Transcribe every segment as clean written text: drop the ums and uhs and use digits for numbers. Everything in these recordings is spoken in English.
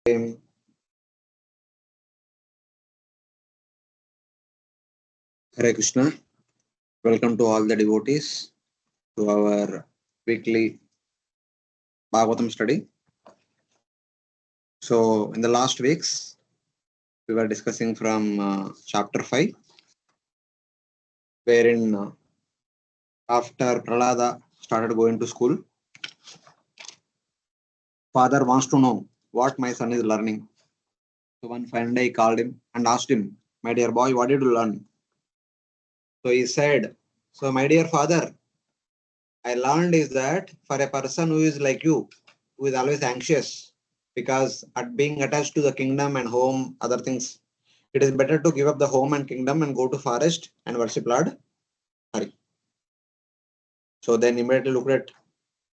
Hare Krishna. Welcome to all the devotees to our weekly Bhagavatam study. So, in the last weeks, we were discussing from chapter 5, wherein after Prahlada started going to school, father wants to know what my son is learning. So, one fine day, he called him and asked him, "My dear boy, what did you learn?" So, he said, "So, my dear father, I learned is that for a person who is like you, who is always anxious, because at being attached to the kingdom and home, other things, it is better to give up the home and kingdom and go to forest and worship Lord Hari." So then immediately looked at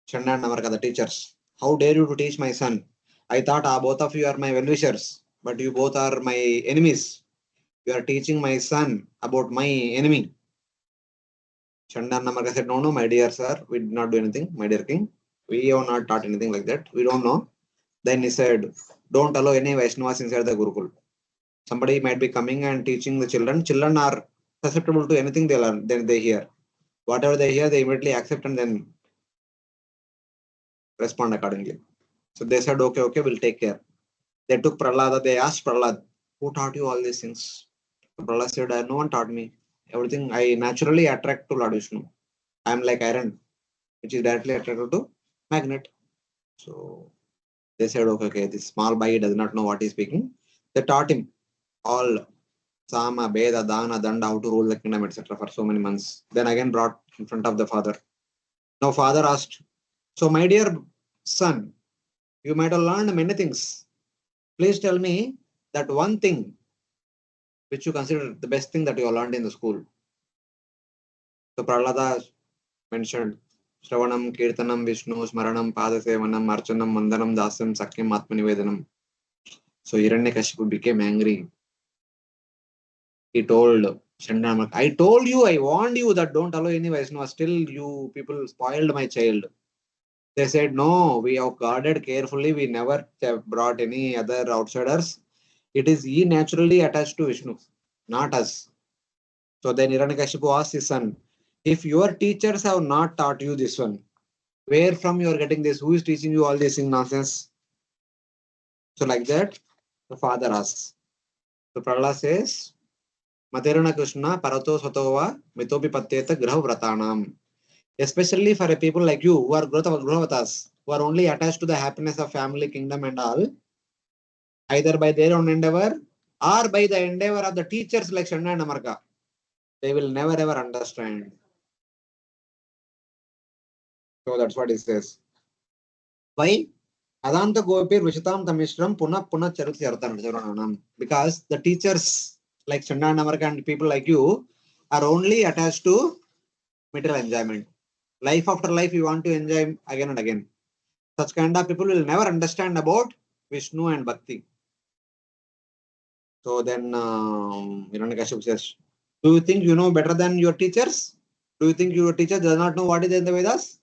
Chanda and Namarka, the teachers. "How dare you to teach my son? I thought both of you are my well-wishers, but you both are my enemies. You are teaching my son about my enemy." Chanda and Namarka said, "No, my dear sir, we did not do anything, my dear king. We have not taught anything like that. We don't know." Then he said, "Don't allow any Vaishnavas inside the Gurukul. Somebody might be coming and teaching the children. Children are susceptible to anything they learn, then they hear. Whatever they hear, they immediately accept and then respond accordingly." So they said, "Okay, we'll take care." They took Prahlada. They asked Prahlad, "Who taught you all these things?" So Prahlad said, "No one taught me. Everything I naturally attract to Lord Vishnu. I am like iron, which is directly attracted to magnet." So they said, okay, this small boy does not know what he's speaking. They taught him all Sama, Veda, Dana, Danda, how to rule the kingdom, etc. for so many months. Then again brought in front of the father. Now father asked, "So my dear son, you might have learned many things. Please tell me that one thing which you consider the best thing that you have learned in the school." So Prahlada mentioned Shravanam, Kirtanam, Vishnu, Smaranam, Padasevanam, Archanam, Mandanam, Dasam, Sakyam, Atmanivedanam. So Hiranyakasipu became angry. He told Chandramak, "I told you, I warned you that don't allow any Vaishnava. Still, you people spoiled my child." They said, "No, we have guarded carefully. We never have brought any other outsiders. It is he naturally attached to Vishnu, not us." So then Hiranyakashipu asked his son, "If your teachers have not taught you this one, where from you are getting this? Who is teaching you all this nonsense?" So like that, the father asks. So Prahlada says, "Materana Krishna Parato Satova Mitopi Patyeta Graha Vratanam." Especially for a people like you who are Grahavatas, who are only attached to the happiness of family, kingdom, and all, either by their own endeavor or by the endeavor of the teachers like Shanda and Amarka, they will never ever understand. So that's what he says. Why? Adanta Gopir Vishatam Tamishram Puna Puna Charut Yartanam. Because the teachers like Shanda and Amarka and people like you are only attached to material enjoyment. Life after life, you want to enjoy again and again. Such kind of people will never understand about Vishnu and Bhakti. So then Hiranyakashipu says, "Do you think you know better than your teachers? Do you think your teacher does not know what is in the Vedas?"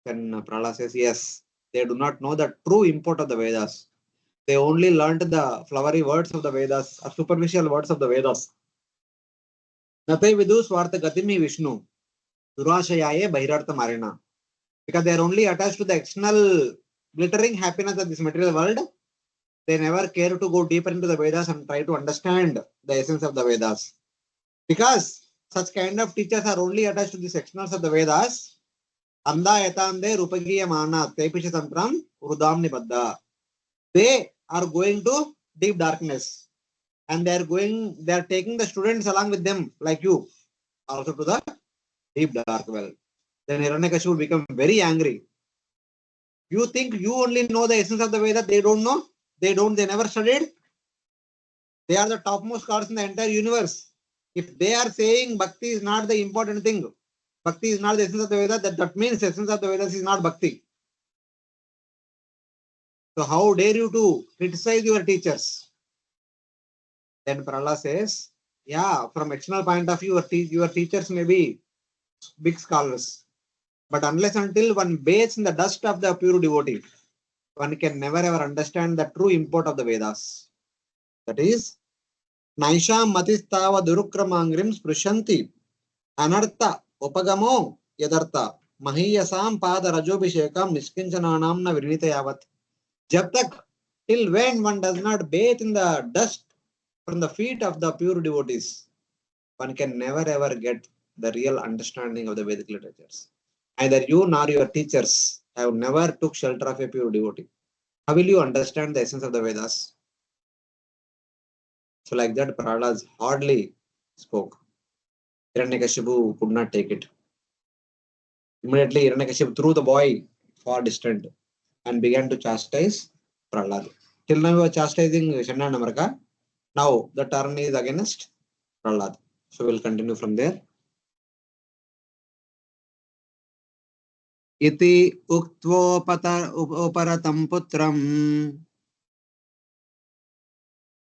Then Prahlada says, "Yes, they do not know the true import of the Vedas. They only learned the flowery words of the Vedas, or superficial words of the Vedas. Natai vidu swartha gatimi Vishnu, durashayaye bahirartha marina." Because they are only attached to the external glittering happiness of this material world. They never care to go deeper into the Vedas and try to understand the essence of the Vedas. Because such kind of teachers are only attached to the sectionals of the Vedas. Anda yatande rupagiya mana tepisha tantram urudam nibadda. They are going to deep darkness. And they are taking the students along with them, like you, also to the deep dark well. Then Hiranyakashipu will become very angry. You think you only know the essence of the Vedas? They don't know. They never studied. They are the topmost scholars in the entire universe. If they are saying Bhakti is not the important thing, Bhakti is not the essence of the Vedas, that means the essence of the Vedas is not Bhakti. So how dare you to criticize your teachers? Then Prahlada says, yeah, from external point of view, your teachers may be big scholars. But unless until one bathes in the dust of the pure devotee, one can never ever understand the true import of the Vedas. That is, Naisham Matistava Durukramangrim Sprushanti Anartha Upagamo Yadartha Mahiyasam Pada Rajobhishekam Niskinchananam Na Virinita Yavat. Jab tak, till when one does not bathe in the dust from the feet of the pure devotees, one can never ever get the real understanding of the Vedic literatures. Either you nor your teachers have never took shelter of a pure devotee. How will you understand the essence of the Vedas? So like that, Prahlad hardly spoke. Hiranyakasipu could not take it. Immediately, Hiranyakasipu threw the boy far distant and began to chastise Prahlad. Till now, we were chastising Chandandamarka. Now, the turn is against Prahlad. So, we'll continue from there. Iti uktvoparam putram.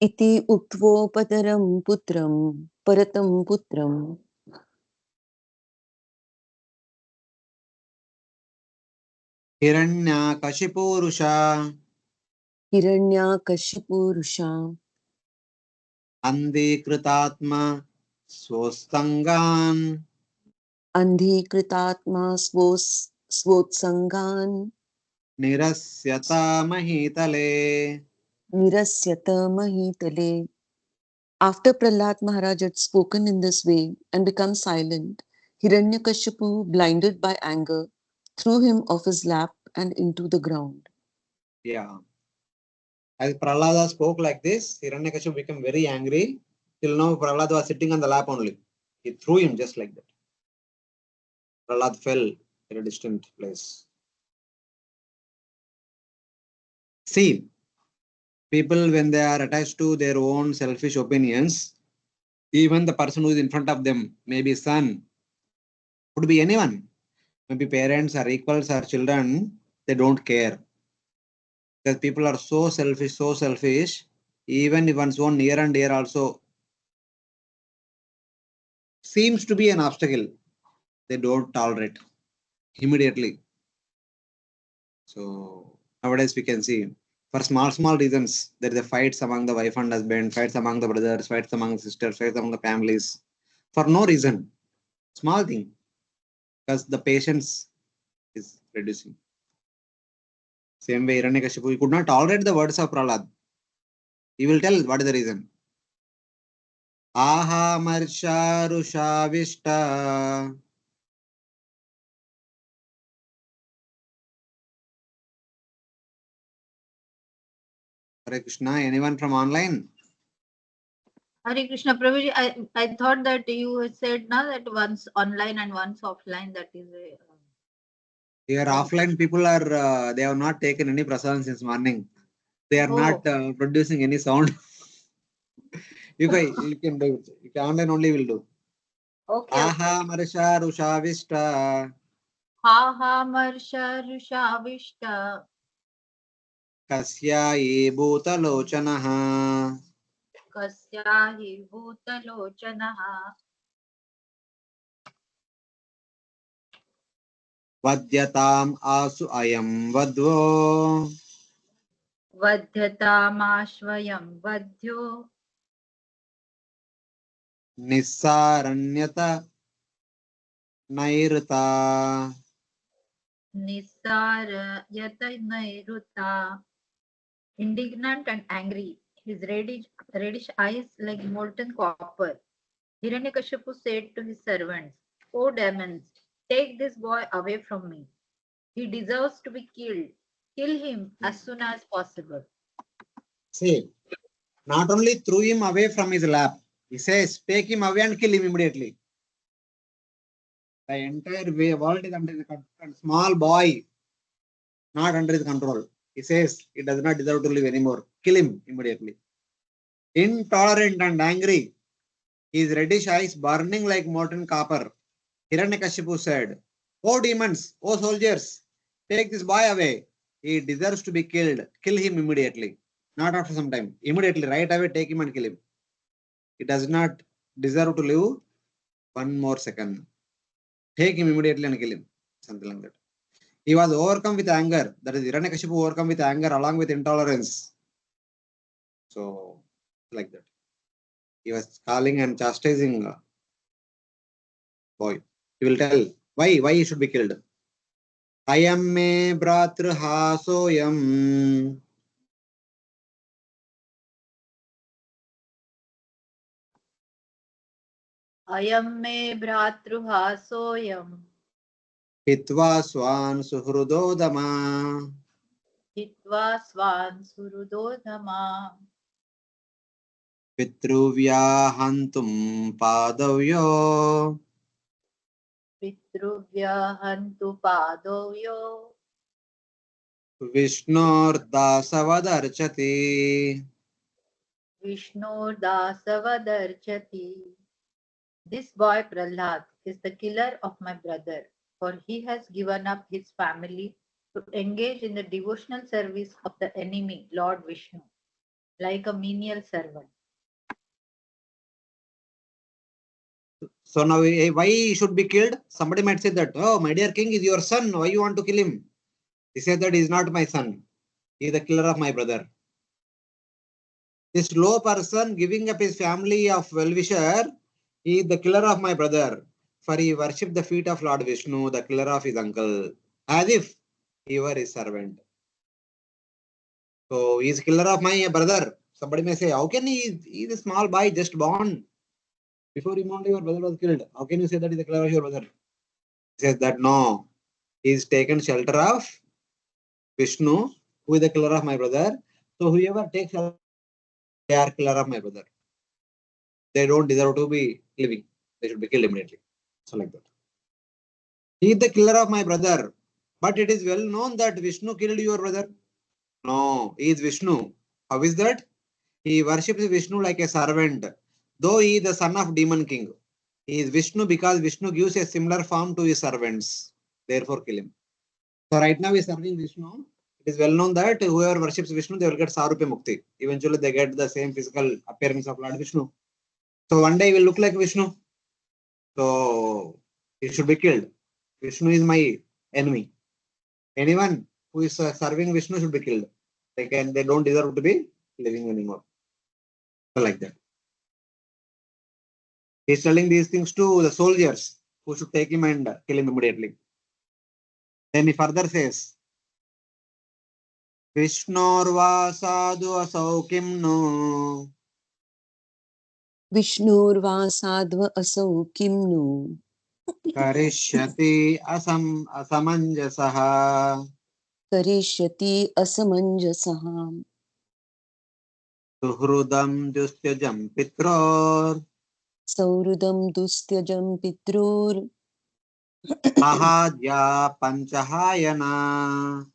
Iti uktvoparam putram paratam putram. Hiranyakasipu rusha. Hiranyakashipu rusha. Andhikritatma swostangan. Andhikritatma svotsangan. Nirasyata mahitale. Nirasyata mahitale. After Prahlad Maharaj had spoken in this way and become silent, Hiranyakashipu, blinded by anger, threw him off his lap and into the ground. Yeah. As Prahlada spoke like this, Hiranyakashipu became very angry. Till now, Prahlada was sitting on the lap only. He threw him just like that. Prahlad fell in a distant place. See, people, when they are attached to their own selfish opinions, even the person who is in front of them, maybe son, could be anyone, maybe parents or equals or children, they don't care. Because people are so selfish, even if one's own near and dear also seems to be an obstacle, they don't tolerate immediately. So nowadays we can see for small reasons there is a fights among the wife and husband, fights among the brothers, fights among the sisters, fights among the families for no reason. Small thing, because the patience is reducing. Same way Hiranyakashipu, he could not tolerate the words of Prahlad. He will tell what is the reason. Aha marsha rushavishta. Hare Krishna, anyone from online? Hare Krishna Prabhuji, I thought that you said now that once online and once offline, that is a... Here offline people are, they have not taken any prasadam since morning. They are not producing any sound. you can do it. You can online only will do. Okay. Aha marsha rushavishta. Ha ha marsha rushavishta. Kasya ye bhutalochanaha. Kasya hi bhutalochanaha. Vadyatam asu ayam vadvo. Vadhyatamashvayam vadhyo. Nissaranyata nairta. Nisarayata nairuta. Indignant and angry, his reddish eyes like molten copper. Hiranyakashipu said to his servants, "O demons, take this boy away from me. He deserves to be killed. Kill him as soon as possible." See, not only threw him away from his lap, he says, take him away and kill him immediately. The entire world is under the control. Small boy, not under his control. He says he does not deserve to live anymore. Kill him immediately. Intolerant and angry, his reddish eyes burning like molten copper, Hiranyakashipu said, "O demons, O soldiers, take this boy away. He deserves to be killed. Kill him immediately. Not after some time. Immediately, right away, take him and kill him. He does not deserve to live one more second. Take him immediately and kill him." something like that. He was overcome with anger. That is, Hiranyakasipu overcome with anger along with intolerance. So, like that. He was calling and chastising boy. He will tell why he should be killed. Ayam me bhratraha soyam. Ayam me bhratruha soyam. Hitva swan suhrudodama. Hitva swan surudodhama. Pitruvya hantum padavyo. Pitruvya hantu padovyo. Vishnurdasavadarchati. Vishnu dasavadarchati. This boy Prahlad is the killer of my brother, for he has given up his family to engage in the devotional service of the enemy, Lord Vishnu, like a menial servant. So now why he should be killed? Somebody might say that, oh, my dear king is your son. Why you want to kill him? He said that he is not my son. He is the killer of my brother. This low person giving up his family of well-wisher, he is the killer of my brother. For he worshipped the feet of Lord Vishnu, the killer of his uncle, as if he were his servant. So he is killer of my brother. Somebody may say, how can he is a small boy just born? Before him only your brother was killed. How can you say that he is the killer of your brother? He says that no, he is taken shelter of Vishnu, who is the killer of my brother. So whoever takes shelter, they are killer of my brother. They don't deserve to be living. They should be killed immediately. So like that. He is the killer of my brother. But it is well known that Vishnu killed your brother. No, he is Vishnu. How is that? He worships Vishnu like a servant, though he is the son of demon king. He is Vishnu because Vishnu gives a similar form to his servants. Therefore, kill him. So right now he is serving Vishnu. It is well known that whoever worships Vishnu, they will get Sarupe Mukti. Eventually, they get the same physical appearance of Lord Vishnu. So one day he will look like Vishnu. So he should be killed. Vishnu is my enemy. Anyone who is serving Vishnu should be killed. They don't deserve to be living anymore. So like that. He is telling these things to the soldiers who should take him and kill him immediately. Then he further says, Vishnurva sadhu asau kimnu. Vishnurva sadhva asau kimnu. Karishyati asamanjasaha. Karishyati asamanjasaha. Suhrudam dustyajam pitror. Saurudam dustyajam pitrur. Ahadya panchahayana.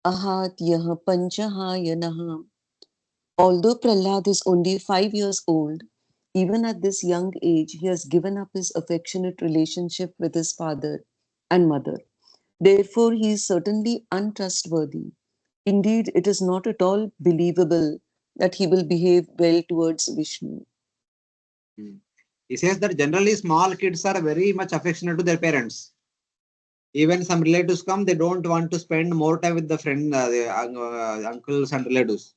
Ahatyah panchahayanaha. Although Prahlad is only 5 years old, even at this young age, he has given up his affectionate relationship with his father and mother. Therefore, he is certainly untrustworthy. Indeed, it is not at all believable that he will behave well towards Vishnu. He says that generally small kids are very much affectionate to their parents. Even some relatives come, they don't want to spend more time with the uncles and relatives.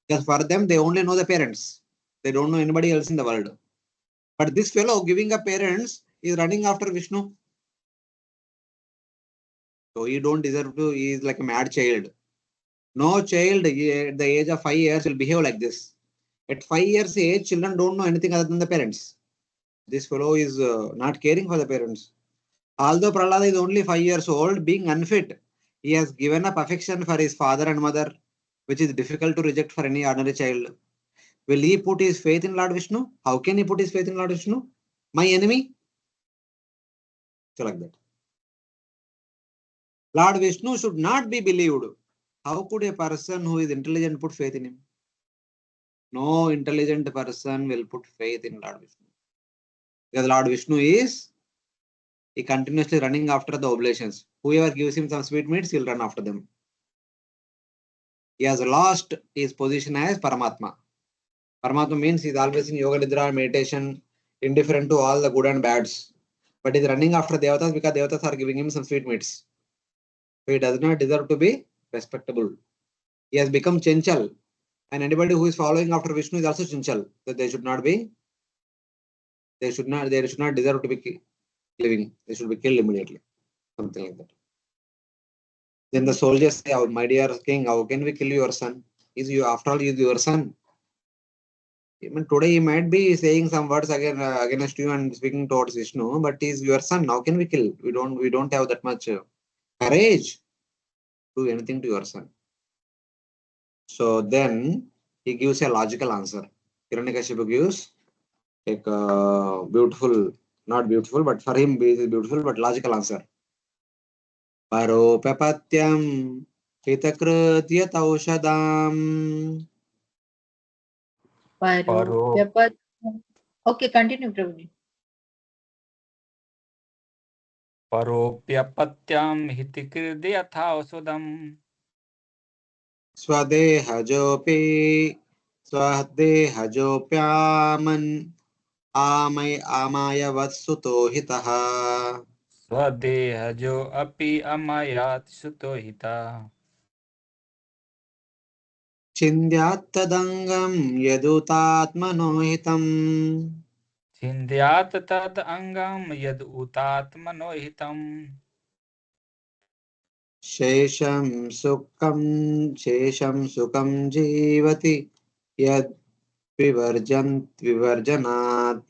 Because for them, they only know the parents. They don't know anybody else in the world. But this fellow giving up parents is running after Vishnu. So he don't deserve to, he is like a mad child. No child at the age of 5 years will behave like this. At 5 years age, children don't know anything other than the parents. This fellow is not caring for the parents. Although Prahlada is only 5 years old, being unfit, he has given up affection for his father and mother, which is difficult to reject for any ordinary child. Will he put his faith in Lord Vishnu? How can he put his faith in Lord Vishnu? My enemy? So like that. Lord Vishnu should not be believed. How could a person who is intelligent put faith in him? No intelligent person will put faith in Lord Vishnu. Because Lord Vishnu is, he continuously running after the oblations. Whoever gives him some sweetmeats, he'll run after them. He has lost his position as Paramatma. Paramatma means he's always in Yoga Nidra, meditation, indifferent to all the good and bads. But he's running after Devatas because Devatas are giving him some sweetmeats. He does not deserve to be respectable. He has become Chenchal. And anybody who is following after Vishnu is also Chenchal. So they should not deserve to be living. They should be killed immediately. Something like that. Then the soldiers say, "Oh, my dear king, how can we kill your son? After all, he is your son." Even today he might be saying some words against you and speaking towards Vishnu, but he is your son. How can we kill? We don't have that much courage to do anything to your son. So then he gives a logical answer. Hiranyakashipu gives like beautiful, not beautiful, but for him it is beautiful, but logical answer. Paropapatyam hitakritya taushadam. Paro Okay, continue, Prabhuji. Paropyapatyam hitikirdi yatha osudam. स्वदेहजोऽपि स्वदेहजोऽप्यामन् आमायवत्सुतो हितः Swadehajo api amayat sutohita. छिन्द्यात्तदङ्गं यदुतात्मनो हितम् Chindyat tad angam yad utatmanohitam. शेषं सुखं जीवति यद् विवर्जनात्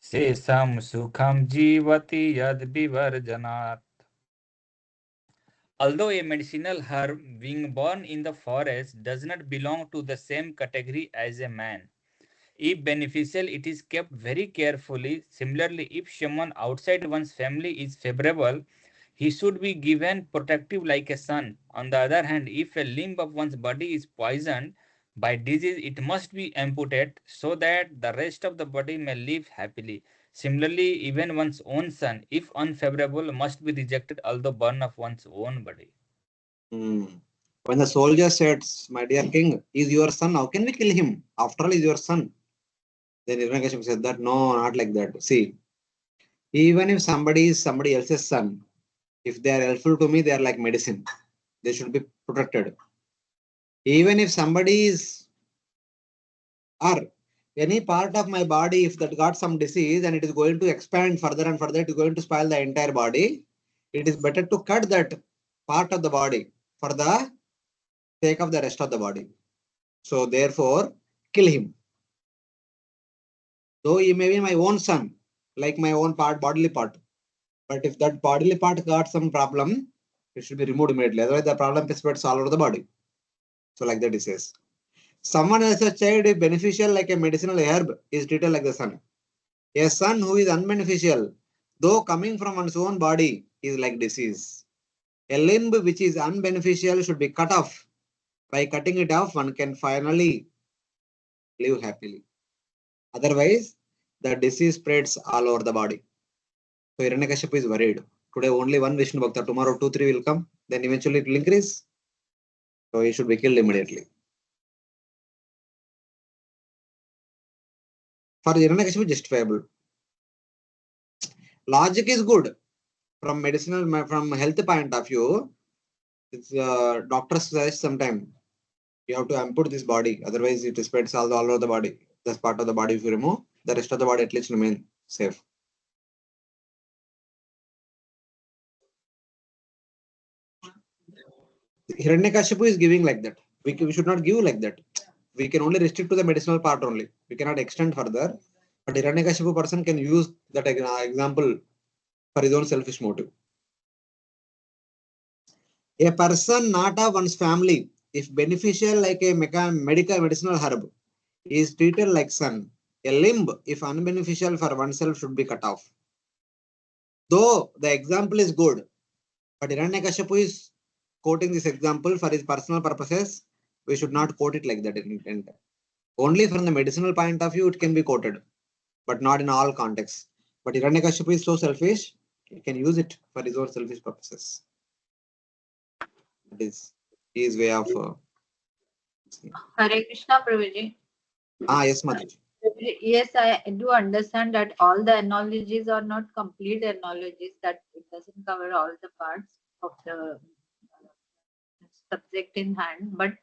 Sesam sukham jivati yad vivarjanat. Although a medicinal herb being born in the forest does not belong to the same category as a man, if beneficial, it is kept very carefully. Similarly, if someone outside one's family is favorable, he should be given protective like a son. On the other hand, if a limb of one's body is poisoned by disease, it must be amputated so that the rest of the body may live happily. Similarly, even one's own son, if unfavorable, must be rejected, although born of one's own body. When the soldier says, "My dear king, is your son? How can we kill him? After all, is your son." Then Hiranyakashipu said that, "No, not like that. See, even if somebody is somebody else's son, if they are helpful to me, they are like medicine. They should be protected. Even if somebody is or any part of my body, if that got some disease and it is going to expand further and further, it is going to spoil the entire body. It is better to cut that part of the body for the sake of the rest of the body. So therefore, kill him. Though he may be my own son, like my own part, bodily part. But if that bodily part got some problem, it should be removed immediately. Otherwise, the problem spreads all over the body. So like that he says. Someone as a child is beneficial like a medicinal herb is treated like the son. A son who is unbeneficial, though coming from one's own body, is like disease. A limb which is unbeneficial should be cut off. By cutting it off, one can finally live happily. Otherwise, the disease spreads all over the body. So Hiranyakashipu is worried. Today only one Vishnu Bhakta, tomorrow 2-3 will come, then eventually it will increase. So he should be killed immediately. For Hiranyakashipu, justifiable. Logic is good. From medicinal, from health point of view, it's doctors suggest sometime you have to amputate this body, otherwise it spreads all over the body. This part of the body if you remove, the rest of the body at least remain safe. Hiranyakashipu is giving like that. We should not give like that. We can only restrict to the medicinal part only. We cannot extend further. But Hiranyakashipu person can use that example for his own selfish motive. A person not of one's family, if beneficial like a medicinal herb, is treated like son. A limb, if unbeneficial for oneself, should be cut off. Though the example is good, but Hiranyakashipu is quoting this example for his personal purposes. We should not quote it like that in intent. Only from the medicinal point of view, it can be quoted, but not in all contexts. But Hiranyakashipu is so selfish, he can use it for his own selfish purposes. That is his way of. Hare Krishna, Prabhuji. Yes, Madhuji. Yes, I do understand that all the analogies are not complete analogies, that it doesn't cover all the parts of the subject in hand, but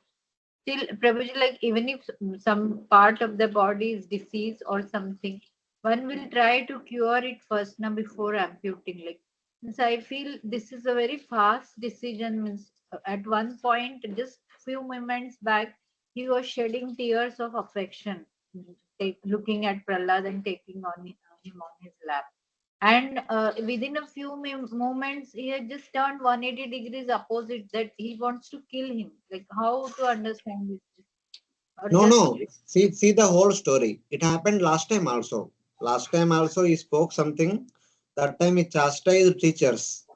still, Prabhuji, like even if some part of the body is diseased or something, one will try to cure it first now before amputing. Like, since I feel this is a very fast decision. Means at one point, just few moments back, he was shedding tears of affection, looking at Prahlad and taking on him on his lap. And within a few moments, he had just turned 180 degrees opposite, that he wants to kill him. Like, how to understand this? Or No, just no. See the whole story. It happened last time also. Last time also he spoke something. That time he chastised teachers.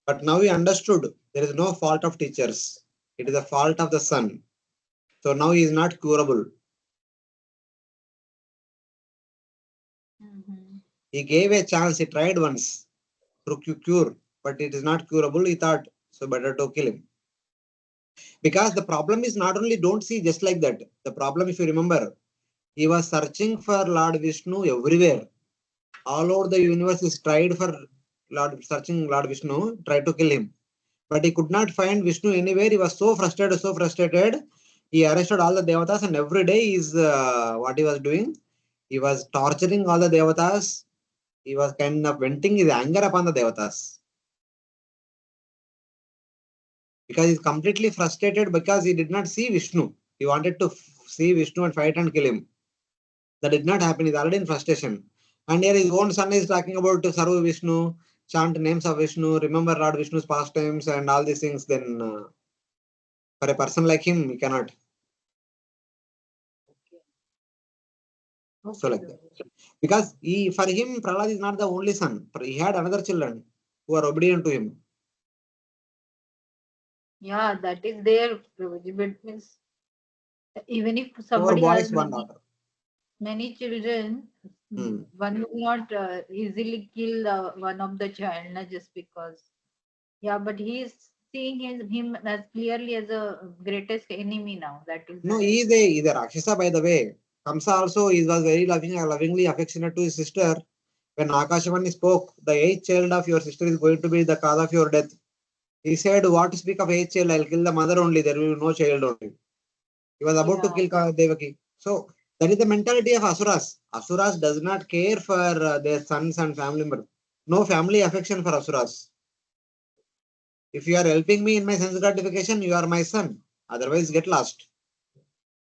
But now he understood there is no fault of teachers. It is the fault of the son. So now he is not curable. Mhm. He gave a chance. He tried once to cure, but it is not curable. He thought, so better to kill him. Because the problem is not only don't see just like that. The problem, if you remember, he was searching for Lord Vishnu everywhere. All over the universe is tried for searching Lord Vishnu, tried to kill him. But he could not find Vishnu anywhere. He was so frustrated, so frustrated. He arrested all the devatas, and every day is what he was doing. He was torturing all the devatas. He was kind of venting his anger upon the devatas. Because he's completely frustrated because he did not see Vishnu. He wanted to see Vishnu and fight and kill him. That did not happen. He's already in frustration. And here his own son is talking about to serve Vishnu, chant names of Vishnu, remember Lord Vishnu's pastimes and all these things. Then for a person like him, he cannot. So okay, like that. Because for him, Prahlad is not the only son. He had another children who are obedient to him. yeah, that is there, Prabhuji. But means even if 4 somebody has boys, 1 daughter. many children, Hmm. one will not easily kill one of the child, not just because. Yeah, but he is seeing him as clearly as a greatest enemy now. That is No, the he's a Rakshasa, by the way. Kamsa also he was very lovingly affectionate to his sister. When Akashavani spoke, the 8th child of your sister is going to be the cause of your death. He said, what to speak of 8th child? I'll kill the mother only. There will be no child only. He was about to yeah. kill Devaki. So that is the mentality of Asuras. Asuras does not care for their sons and family members. No family affection for Asuras. If you are helping me in my sense gratification, you are my son. Otherwise, get lost.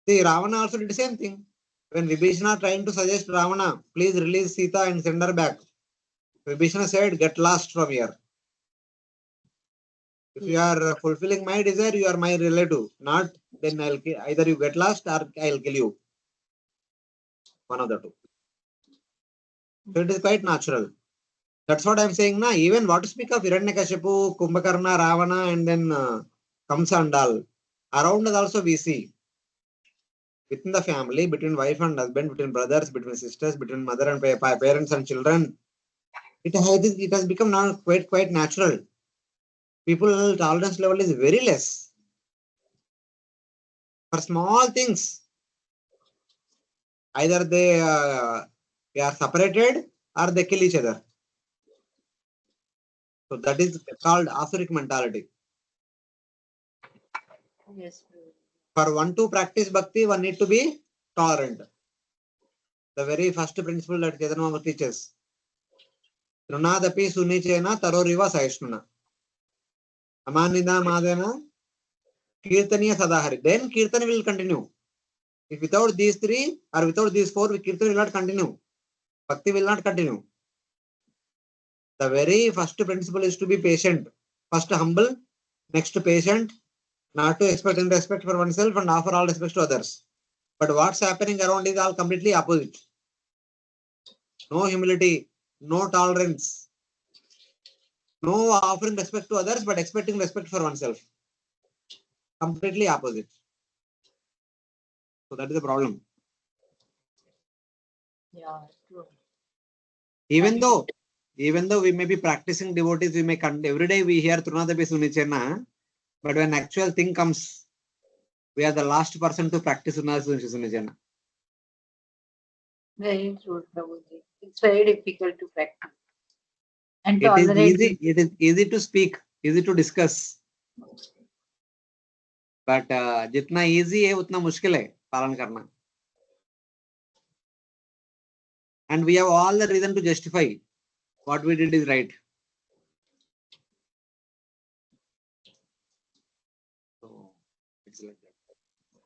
See, Ravana also did the same thing. When Vibhishana trying to suggest Ravana, please release Sita and send her back. Vibhishana said, get lost from here. If you are fulfilling my desire, you are my relative. Not, then either you get lost or I'll kill you. One of the two. So it is quite natural. That's what I'm saying. Na? Even what to speak of Hiranyakasipu, Kumbhakarna, Ravana, and then Kamsa and all. Around us also we see. Within the family, between wife and husband, between brothers, between sisters, between mother and parents and children, it has become now quite natural. People tolerance level is very less for small things. Either they are separated or they kill each other. So that is called Asuric mentality. Yes. For one to practice bhakti, one need to be tolerant. The very first principle that Chaitanya Mahaprabhu teaches. Trunadapi sunichena taroriva saishnuna. Amanida madena kirtaniya sadahari. Then kirtan will continue. If without these 3 or without these 4, kirtan will not continue. Bhakti will not continue. The very first principle is to be patient. First humble, next patient, not to expect and respect for oneself and offer all respect to others. But what's happening around is all completely opposite. No humility, no tolerance, no offering respect to others, but expecting respect for oneself. Completely opposite. So that is the problem. Yeah, true. Even though we may be practicing devotees, we may every day we hear Trunadapi Sunichena, but when actual thing comes, we are the last person to practice Trunadapi Sunichena. Very true, Prabhuji. It's very difficult to practice and It is tolerate. easy. It is easy to speak, easy to discuss. But जितना easy है उतना मुश्किल है पालन करना. And we have all the reason to justify what we did is right. So it's like that.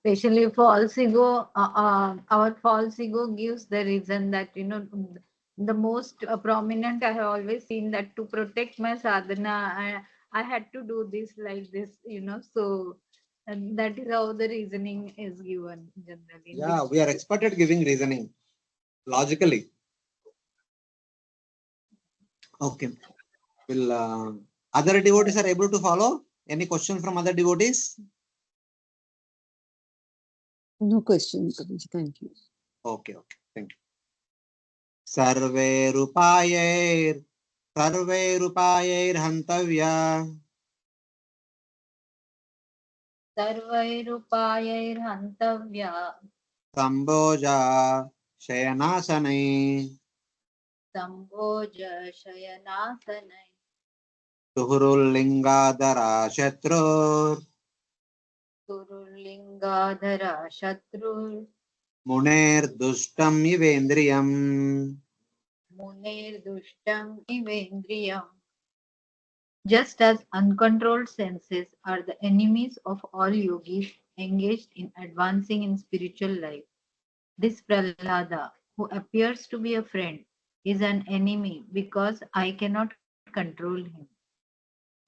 Especially false ego, our false ego gives the reason that, the most prominent I have always seen that to protect my sadhana, I had to do this like this, so and that is how the reasoning is given generally. Yeah, we are expert at giving reasoning logically. Okay. Will other devotees are able to follow? Any question from other devotees? No question, Prabhuji. Thank you. Okay, thank you. Sarve rupayair hantavya Sarvairupayaiर्हन्तव्या samboja shayanasane संभोज शयनासनै tuhurullingadara shatrur कुरुलिङ्गाधरा शत्रुर् muner dustam ivendriyam. मुनेर्दुष्टम् इवेन्द्रियम्. Just as uncontrolled senses are the enemies of all yogis engaged in advancing in spiritual life, this Prahlada, who appears to be a friend, is an enemy because I cannot control him.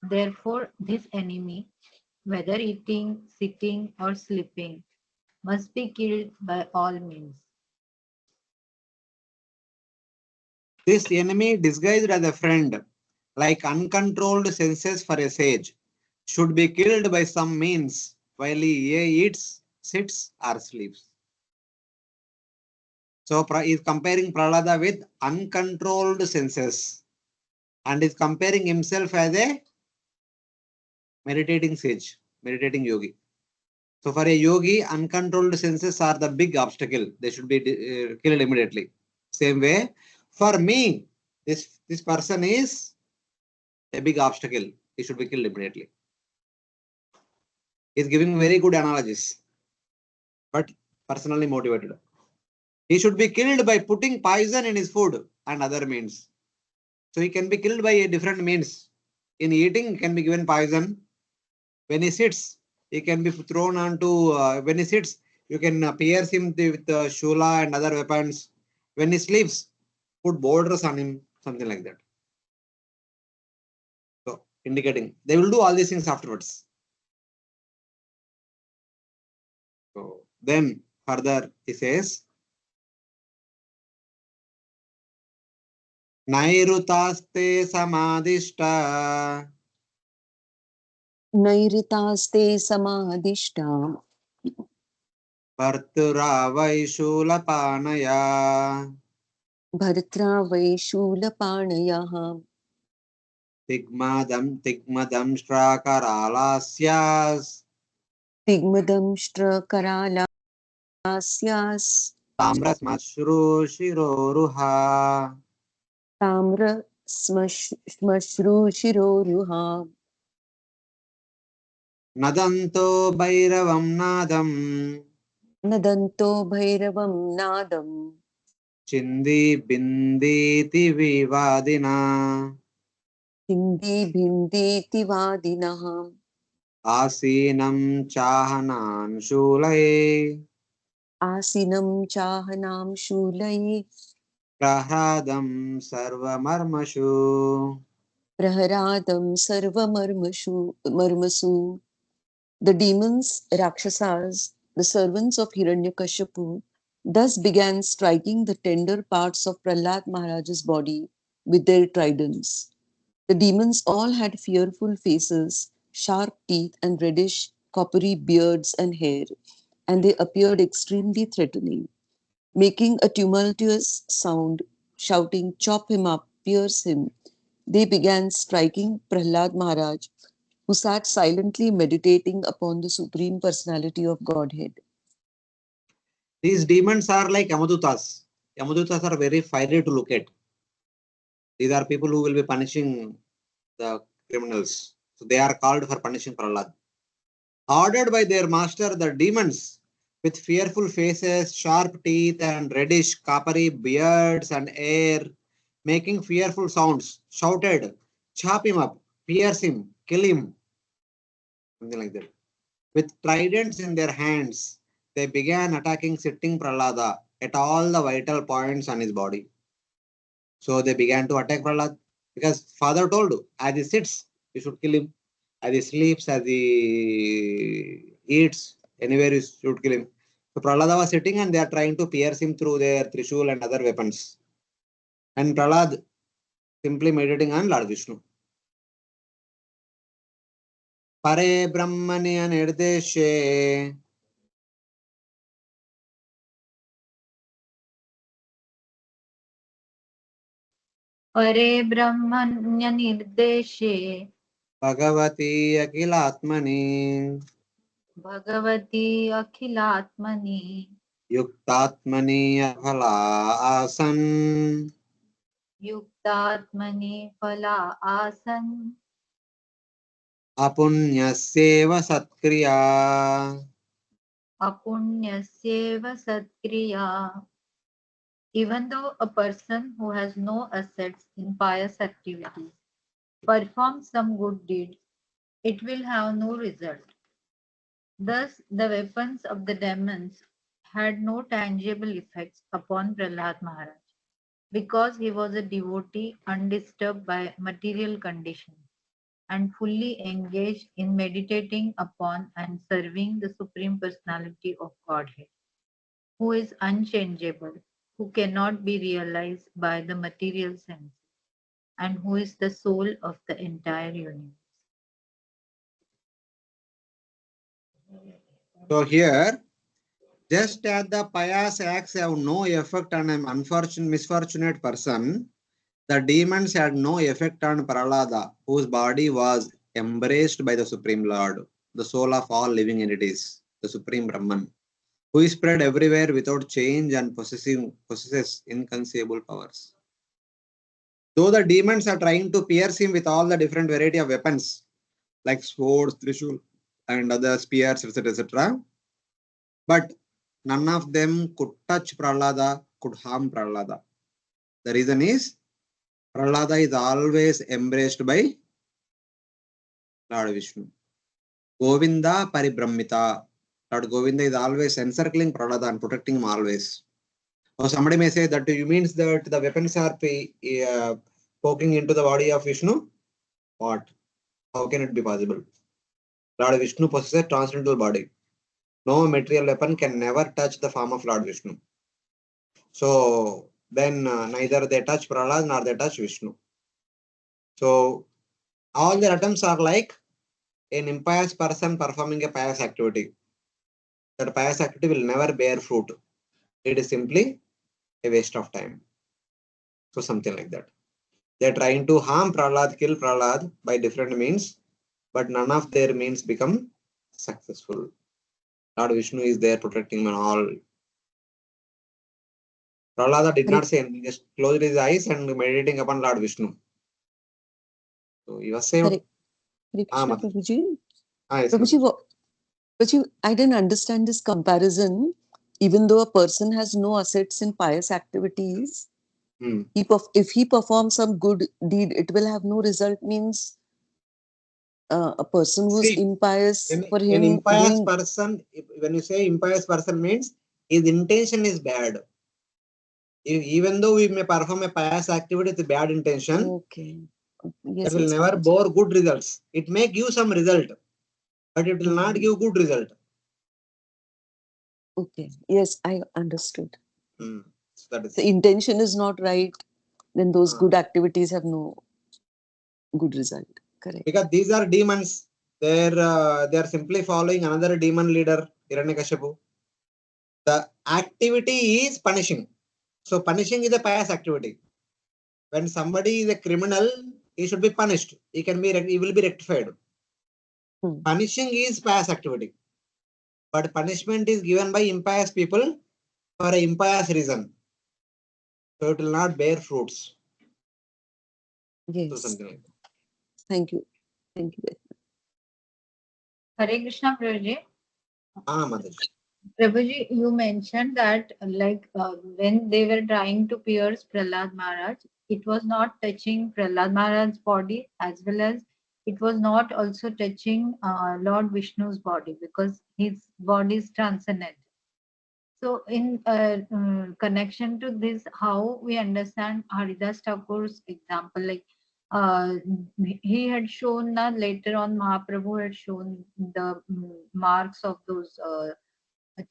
Therefore, this enemy, whether eating, sitting, or sleeping, must be killed by all means. This enemy disguised as a friend, like uncontrolled senses for a sage, should be killed by some means while he eats, sits, or sleeps. So he is comparing Prahlada with uncontrolled senses and is comparing himself as a meditating sage, meditating yogi. So for a yogi, uncontrolled senses are the big obstacle. They should be killed immediately. Same way, for me, this person is a big obstacle. He should be killed immediately. He is giving very good analogies, but personally motivated. He should be killed by putting poison in his food and other means. So he can be killed by a different means. In eating, he can be given poison. When he sits, he can be thrown onto, when he sits, you can pierce him with shula and other weapons. When he sleeps, put borders on him, something like that. So indicating they will do all these things afterwards. So then further he says, Nairutaste samadhishta Nairitaste samadhishta Bhartura Vaishulapanaya Bhartra Vaishulapanayah Tigmadam Strakaralasya Tigmadam Shtra Karalasyas Tamras Mashru Shiroruha Tamra Smashru Shiroruha Nadanto Bhairavam Nadam Nadanto Bhairavam Nadam Chindi Binditi Vivadina Hindi Bhindeti Vadinah Asinam Chahanan Shulai Asinam Chahanam Shulai Prahradam Sarvamarmashu. Praharadam Marmasu. The demons, Rakshasas, the servants of Hiranyakashipu, thus began striking the tender parts of Prahlad Maharaja's body with their tridents. The demons all had fearful faces, sharp teeth, and reddish, coppery beards and hair, and they appeared extremely threatening. Making a tumultuous sound, shouting, "Chop him up, pierce him," they began striking Prahlad Maharaj, who sat silently meditating upon the Supreme Personality of Godhead. These demons are like Yamadutas. Yamadutas are very fiery to look at. These are people who will be punishing the criminals. So they are called for punishing Prahlad. Ordered by their master, the demons, with fearful faces, sharp teeth, and reddish coppery beards and hair, making fearful sounds, shouted, "Chop him up, pierce him, kill him," something like that. With tridents in their hands, they began attacking sitting Prahlada at all the vital points on his body. So they began to attack Prahlad because father told, as he sits, you should kill him. As he sleeps, as he eats, anywhere you should kill him. So Prahlada was sitting and they are trying to pierce him through their Trishul and other weapons. And Prahlad simply meditating on Lord Vishnu. Pare Brahmanya Nirdeshe. Pare Brahmanya Nirdeshe Bhagavati Akilatmani. Bhagavati Akhilatmani Yuktatmani Aphala Asan. Yuktatmani Phala Asan Apunyasyeva Satkriya. Apunyasyeva Satkriya. Even though a person who has no assets in pious activities performs some good deed, it will have no result. Thus, the weapons of the demons had no tangible effects upon Prahlad Maharaj because he was a devotee undisturbed by material conditions and fully engaged in meditating upon and serving the Supreme Personality of Godhead, who is unchangeable, who cannot be realized by the material sense, and who is the soul of the entire universe. So here, just as the pious acts have no effect on an unfortunate, misfortunate person, the demons had no effect on Prahlada, whose body was embraced by the Supreme Lord, the soul of all living entities, the Supreme Brahman, who is spread everywhere without change and possesses inconceivable powers. Though the demons are trying to pierce him with all the different variety of weapons, like swords, trishul, and other spears, etc., etc., but none of them could touch Prahlada, could harm Prahlada. The reason is Prahlada is always embraced by Lord Vishnu. Govinda Paribrahmita. Lord Govinda is always encircling Prahlada and protecting him always. Or somebody may say that you means that the weapons are poking into the body of Vishnu. What? How can it be possible? Lord Vishnu possesses a transcendental body. No material weapon can never touch the form of Lord Vishnu. So then neither they touch Prahlad nor they touch Vishnu. So all their attempts are like an impious person performing a pious activity. That pious activity will never bear fruit. It is simply a waste of time. So something like that. They're trying to harm Prahlad, kill Prahlad by different means, but none of their means become successful. Lord Vishnu is there protecting them all. Prahlada did not say anything, just closed his eyes and meditating upon Lord Vishnu. So he was saved. Hare Krishna, Mata. Prabhuji. Yes, Prabhuji, Mata. Prabhuji, I didn't understand this comparison. Even though a person has no assets in pious activities, if he performs some good deed, it will have no result. Means a person who's See, impious, for an him impious doing. person, when you say impious person means his intention is bad. Even though we may perform a pious activity with bad intention, Okay. that Yes, will yes, never Prabhuji. bore good results. It may give some result, but it will not give good result. Okay. Yes, I understood. So that is The intention is not right, then those good activities have no good result. Correct. because these are demons. They are simply following another demon leader, Hiranyakasipu. The activity is punishing. So punishing is a pious activity. When somebody is a criminal, he should be punished. He will be rectified. Punishing is pious activity, but punishment is given by impious people for a impious reason. So it will not bear fruits. So Yes. something like that. Thank you. Thank you very much. Hare Krishna, Prabhuji. Mataji. Prabhuji, you mentioned that when they were trying to pierce Prahlad Maharaj, it was not touching Prahlad Maharaj's body, as well as it was not also touching Lord Vishnu's body, because his body is transcendent. So, in connection to this, how we understand Haridas Thakur's example, like uh, he had shown later on, Mahaprabhu had shown the marks of those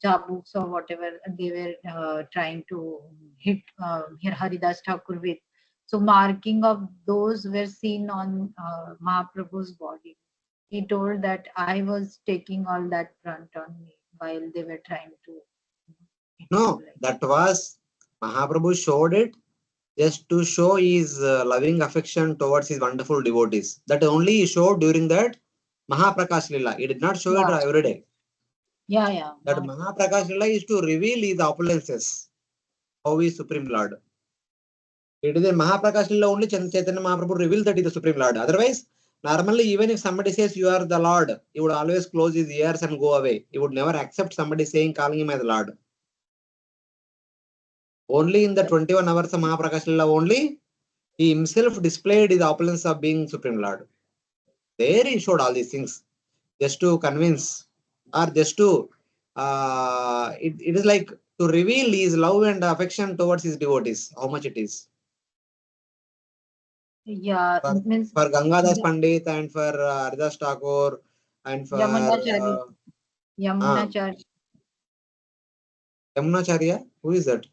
chabuks or whatever they were trying to hit Haridas Thakur with. So, marking of those were seen on Mahaprabhu's body. He told that I was taking all that brunt on me while they were trying to. No, that was Mahaprabhu showed it just to show his loving affection towards his wonderful devotees. That only he showed during that Mahaprakash Lila. He did not show it Yeah. every day. Yeah. That Mahaprakash Lila is to reveal his opulences, how he is Supreme Lord. It is in Mahaprakash Lila only Chaitanya Mahaprabhu revealed that he is the Supreme Lord. Otherwise, normally, even if somebody says you are the Lord, he would always close his ears and go away. He would never accept somebody saying, calling him as Lord. Only in the 21 hours of Mahaprakash Lila only, he himself displayed his opulence of being Supreme Lord. There he showed all these things just to convince or just to, it is like to reveal his love and affection towards his devotees, how much it is. Yeah, means For Gangadas Pandit and for Haridas Thakur and for Yamunacharya. Yamunacharya, who is that?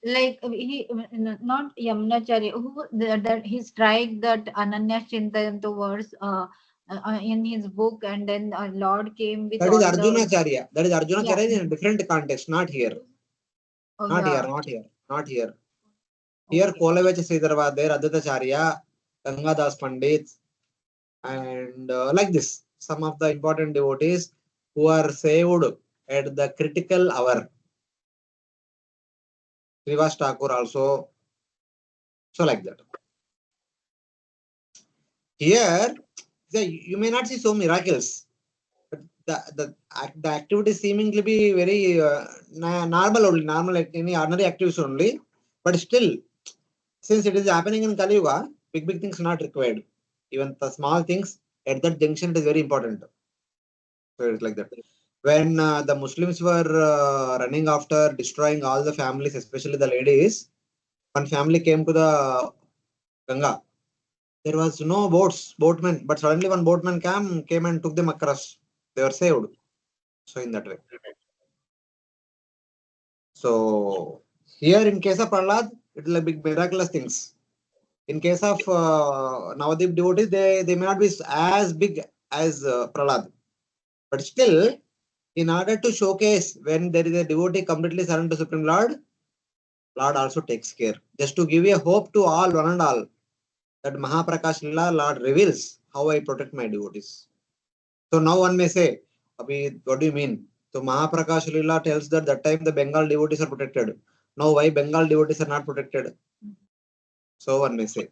Like he, not Yamunacharya, who that he strike that Ananya Chintayanto verse in his book, and then Lord came with That is all the. Arjunacharya. That is Yeah. Arjunacharya in a different context, not here. Oh, Not here, yeah. not here, not here. Here, Okay. Kolavech Sridhar was there, Advaitacharya, Gangadas Pandit, and like this. Some of the important devotees who are saved at the critical hour. Srivas Thakur also. So like that. Here, you may not see so miracles, but the activity seemingly be very normal only, normal like any ordinary activities only. But still, since it is happening in Kali Yuga, big things are not required. Even the small things at that junction it is very important. So it's like that. When the Muslims were running after destroying all the families, especially the ladies, one family came to the Ganga. There was no boatmen, but suddenly one boatman came and took them across. They were saved. So in that way. So here in case of Prahlad, it is a big miraculous things. In case of Navadip devotees, they may not be as big as Prahlad. But still, in order to showcase when there is a devotee completely surrendered to Supreme Lord, Lord also takes care. Just to give a hope to all, one and all, that Mahaprakash Lila, Lord reveals how I protect my devotees. So now one may say, Abhi, what do you mean? So Mahaprakash Lila tells that time the Bengal devotees are protected. Now why Bengal devotees are not protected? So one may say.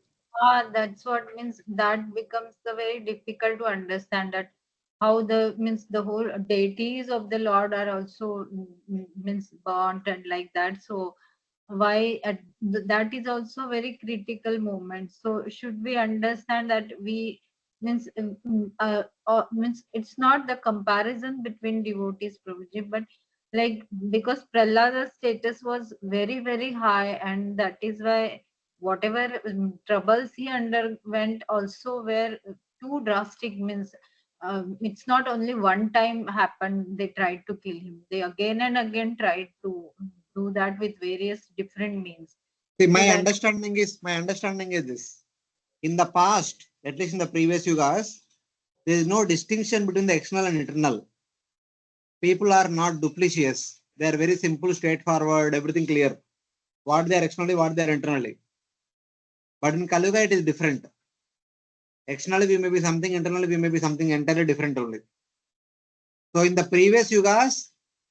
That's what means that becomes the very difficult to understand, that how the means the whole deities of the Lord are also means burnt and like that. So why that is also very critical moment. So should we understand that we means means it's not the comparison between devotees, Prabhuji, but like because Prahlada's status was very high, and that is why whatever troubles he underwent also were too drastic. Means it's not only one time happened they tried to kill him, they again and again tried to do that with various different means. See, So my that understanding is this. In the past, at least in the previous yugas, there is no distinction between the external and internal. People are not duplicitous. They are very simple, straightforward, everything clear. What they are externally, what they are internally. But in Kali Yuga, it is different. Externally, we may be something, internally, we may be something entirely different only. So in the previous yugas,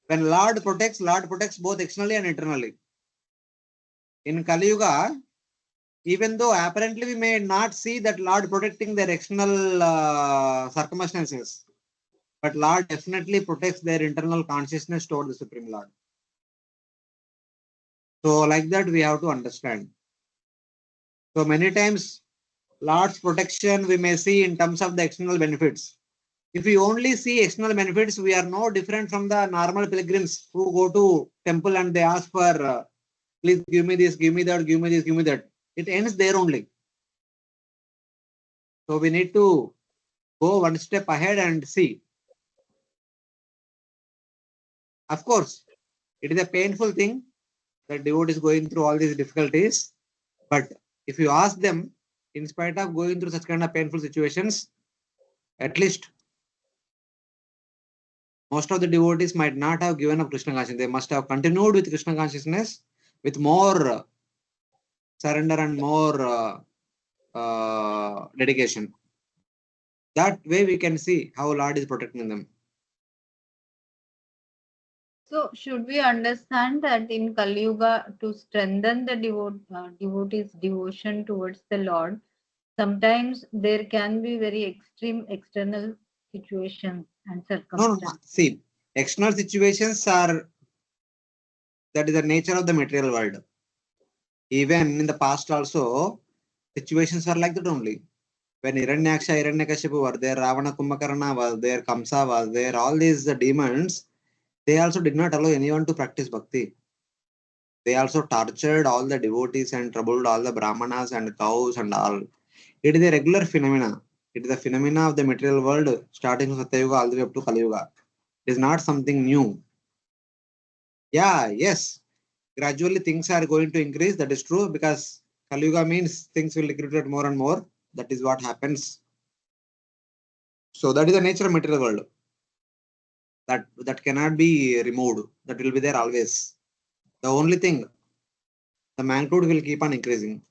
when Lord protects both externally and internally. In Kali Yuga, even though apparently we may not see that Lord protecting their external circumstances, But Lord definitely protects their internal consciousness toward the Supreme Lord. So like that we have to understand. So many times Lord's protection we may see in terms of the external benefits. If we only see external benefits, we are no different from the normal pilgrims who go to temple and they ask for, please give me this, give me that, give me this, give me that. It ends there only. So we need to go one step ahead and see. Of course, it is a painful thing that devotee is going through all these difficulties. But if you ask them, in spite of going through such kind of painful situations, at least most of the devotees might not have given up Krishna consciousness. They must have continued with Krishna consciousness with more surrender and more dedication. That way we can see how Lord is protecting them. So should we understand that in Kali Yuga, to strengthen the devotee's devotion towards the Lord, sometimes there can be very extreme external situations and No, circumstances. see, external situations are, that is the nature of the material world. Even in the past also, situations are like that only. When Hiranyaksha, Hiranyakasipu were there, Ravana, Kumbhakarna was there, Kamsa was there, all these demons, they also did not allow anyone to practice bhakti. They also tortured all the devotees and troubled all the brahmanas and cows and all. It is a regular phenomena. It is a phenomena of the material world starting from Satyayuga all the way up to Kali Yuga. It is not something new. Yeah, yes. Gradually things are going to increase. That is true because Kali Yuga means things will deteriorate more and more. That is what happens. So that is the nature of material world. That cannot be removed. That will be there always. The only thing, the magnitude will keep on increasing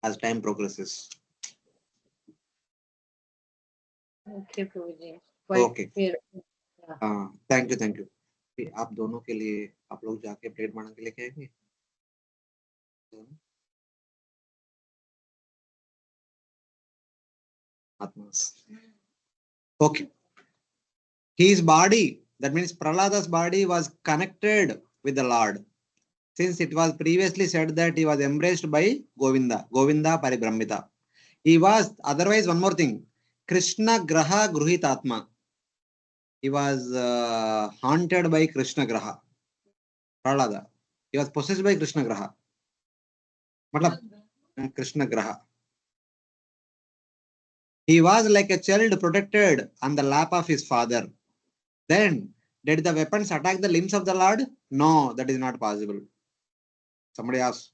as time progresses. Okay, Prabhuji. Okay. Fair. Thank you thank you. आप दोनों के लिए आप लोग जाके plate बना के लेके आएंगे. Okay. His body, that means Prahlada's body, was connected with the Lord. Since it was previously said that he was embraced by Govinda, Govinda Paribrahmita. He was, otherwise, one more thing, Krishna Graha Gruhitatma. He was haunted by Krishna Graha. Prahlada. He was possessed by Krishna Graha. Matlab, Krishna Graha. He was like a child protected on the lap of his father. Then, did the weapons attack the limbs of the Lord? No, that is not possible. Somebody asked.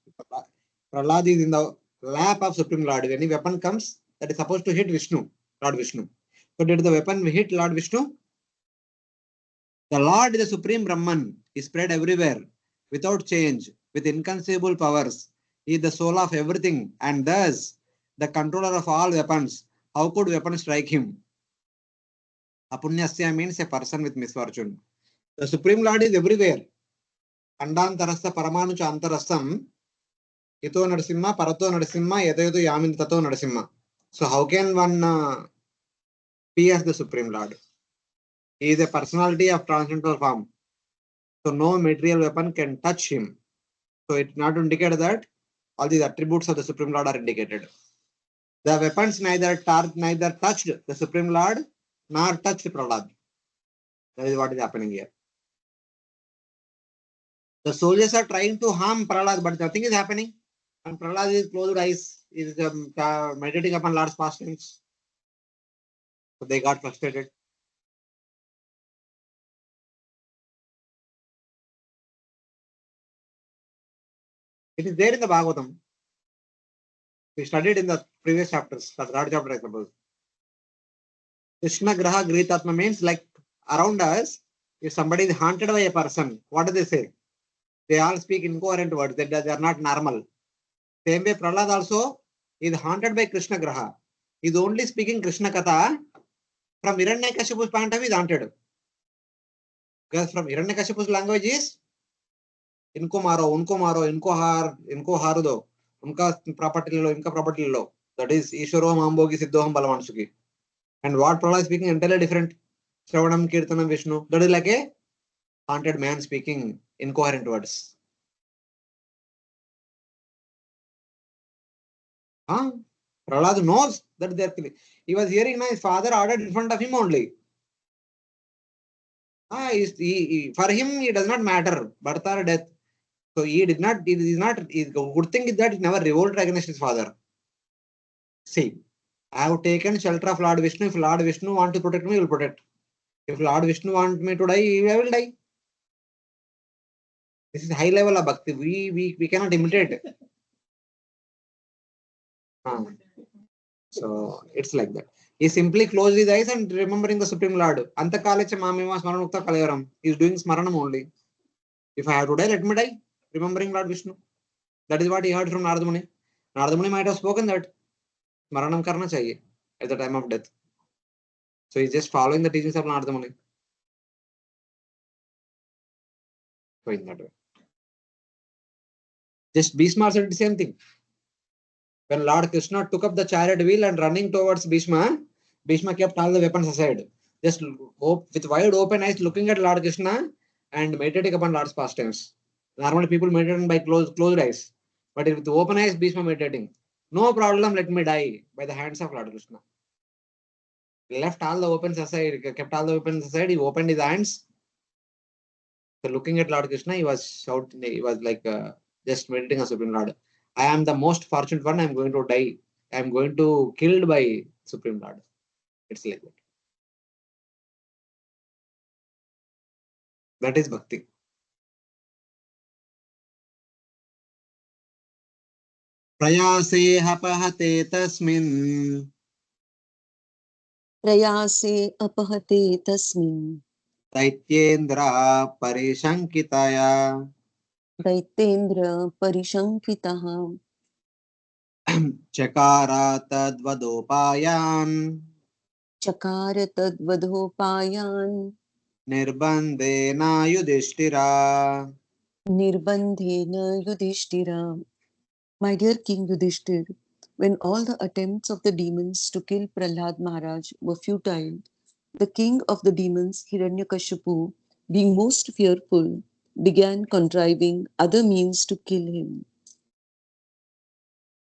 Prahlada is in the lap of Supreme Lord. If any weapon comes, that is supposed to hit Vishnu, Lord Vishnu. So did the weapon hit Lord Vishnu? The Lord is the Supreme Brahman, is spread everywhere, without change, with inconceivable powers. He is the soul of everything, and thus the controller of all weapons. How could weapons strike him? Apunyasya means a person with misfortune. The Supreme Lord is everywhere. Andantarastha Paramanu Chantarastham Ito Narasimha Parato Narasimha Yatayato Yamin Tato Narasimha. So how can one pierce the Supreme Lord? He is a personality of transcendental form. So no material weapon can touch him. So it not indicate that all these attributes of the Supreme Lord are indicated. The weapons neither touched the Supreme Lord nor touched Prahlada. That is what is happening here. The soldiers are trying to harm Prahlada, but nothing is happening. And Prahlada is closed eyes, is meditating upon Lord's pastimes. So they got frustrated. It is there in the Bhagavatam. We studied in the previous chapters, the third chapter, I suppose. Krishna Graha Gritatma means like around us, if somebody is haunted by a person, what do they say? They all speak incoherent words, they are not normal. Same way, Prahlada also is haunted by Krishna Graha. He is only speaking Krishna Katha. From Hiranyakasipu's point of view, is haunted. Because from Hiranyakasipu's language is इनको मारो इनको हार दो उनका property ले लो इनका property ले लो. That is ईश्वरो मांबोगी सिद्धोहम बलवान सुखी. And what Prahlada is speaking entirely different. Shravanam, Kirtanam, Vishnu. That is like a haunted man speaking incoherent words. Huh? Prahlada knows that they are killing. He was hearing now his father ordered in front of him only. For him, it does not matter, birth or death. So he did not, it is not, good thing is that he never revolted against his father. See, I have taken shelter of Lord Vishnu. If Lord Vishnu want to protect me, he will protect. If Lord Vishnu want me to die, I will die. This is high level of bhakti. We cannot imitate. So it's like that. He simply closed his eyes and remembering the Supreme Lord. Antakalecha mamima smaranukta kalayaram. He is doing smaranam only. If I have to die, let me die. Remembering Lord Vishnu. That is what he heard from Narada Muni. Narada Muni might have spoken that smaranam karna chahiye at the time of death. So he's just following the teachings of Narada Muni. So in that way. Just Bhishma said the same thing. When Lord Krishna took up the chariot wheel and running towards Bhishma, Bhishma kept all the weapons aside. Just with wide open eyes looking at Lord Krishna and meditating upon Lord's pastimes. Normally people meditate by closed eyes. But with open eyes, Bhishma meditating. No problem, let me die by the hands of Lord Krishna. He left all the weapons aside, kept all the weapons aside, he opened his hands. So looking at Lord Krishna, he was shouting, he was like just meditating on Supreme Lord. I am the most fortunate one, I am going to die. I am going to killed by Supreme Lord. It's like that. That is bhakti. Prayase hapahate tasmin. Prayase apahate tasmin. Daityendra parishankitaya. Daitendra parishankitaha. Chakara tadvadopayan. Chakara tadvadhopayan. Nirbandena yudhishthira. Nirbandhena Yudhishthira. My dear King Yudhishthir, when all the attempts of the demons to kill Prahlad Maharaj were futile, the king of the demons, Hiranyakashipu, being most fearful, began contriving other means to kill him.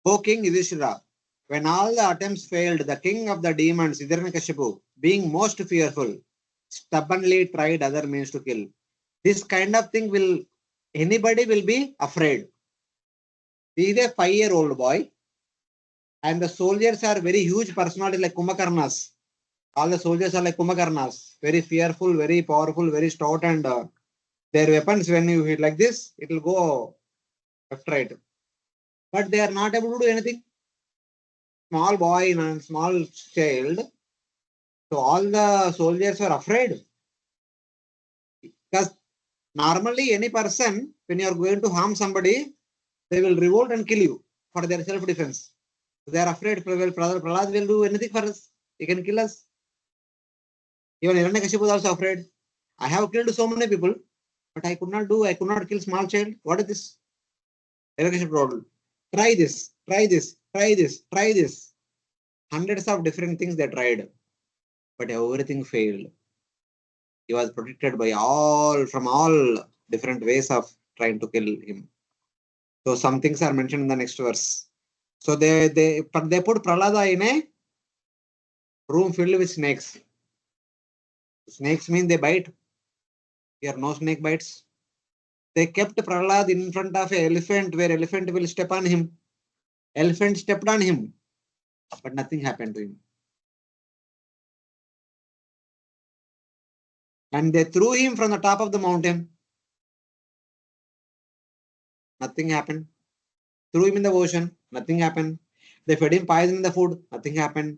O King Yudhishthira, when all the attempts failed, the king of the demons, Hiranyakasipu, being most fearful, stubbornly tried other means to kill. This kind of thing anybody will be afraid. He is a 5-year-old boy, and the soldiers are very huge personalities like Kumbhakarnas. All the soldiers are like Kumbhakarnas, very fearful, very powerful, very stout, and their weapons, when you hit like this, it will go left, right. But they are not able to do anything. Small boy and small child. So all the soldiers are afraid. Because normally any person, when you are going to harm somebody, they will revolt and kill you for their self-defense. They are afraid. Prahlad will do anything for us. He can kill us. Even Hiranyakashipu was also afraid. I have killed so many people, but I could not kill small child. What is this? Hiranyakashipu told, try this, try this, try this, try this. Hundreds of different things they tried, but everything failed. He was protected from all different ways of trying to kill him. So some things are mentioned in the next verse. So they put Prahlada in a room filled with snakes. Snakes mean they bite. Here no snake bites. They kept Prahlad in front of an elephant where elephant will step on him. Elephant stepped on him, but nothing happened to him. And they threw him from the top of the mountain. Nothing happened. Threw him in the ocean. Nothing happened. They fed him poison in the food. Nothing happened.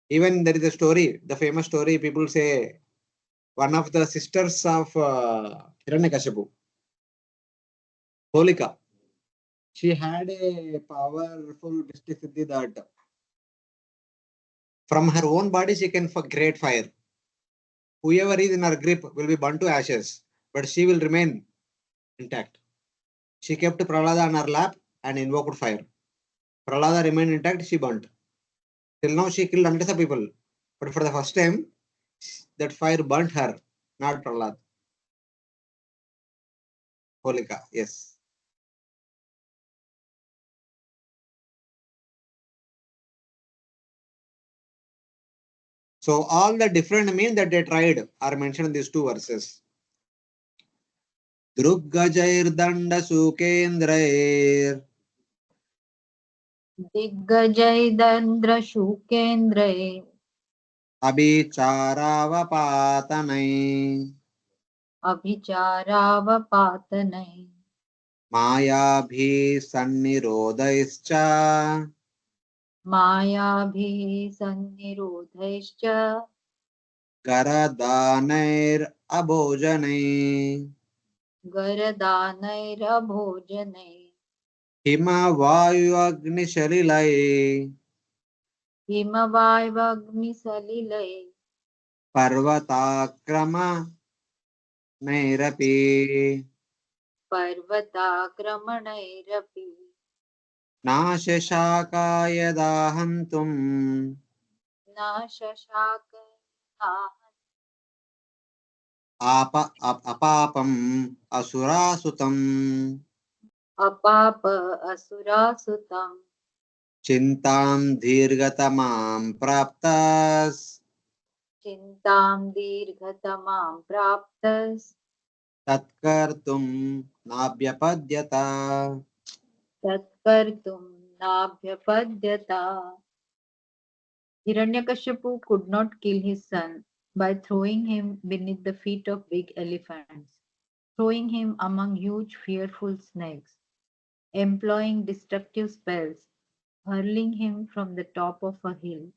Even there is a story, the famous story, people say one of the sisters of Hiranyakashipu, Holika, she had a powerful mystic siddhi that from her own body she can create fire. Whoever is in her grip will be burnt to ashes, but she will remain intact. She kept Prahlada on her lap and invoked fire. Prahlada remained intact, she burnt. Till now she killed hundreds of people, But for the first time, that fire burnt her, not Prahlad. Holika, yes. So all the different means that they tried are mentioned in these two verses. Druggajair Sukendra दिग्गजय दंद्र शुकेन्द्रये Abhicharavapatanai अभिचारावपातनये Mayabhi Sannirodhaischa मायाभिः सन्निरोधैश्च Garadanair Abhojanai गरदानैरभोजनैः Himavayu हिमवायवग्निसलिलैः Parvatakrama Nairapi पर्वताक्रमणैरपि Nashashakayadahantum न शशाकः Apapam Asurasutam अपाप असुरासुतं Chintam Dirgatamam Praptas चिन्तां दीर्घतमां प्राप्तस् Tatkartum Nabhyapadyata. तत्कर्तुं नाभ्यपद्यता. Hiranyakashipu could not kill his son by throwing him beneath the feet of big elephants, throwing him among huge fearful snakes, employing destructive spells, hurling him from the top of a hill,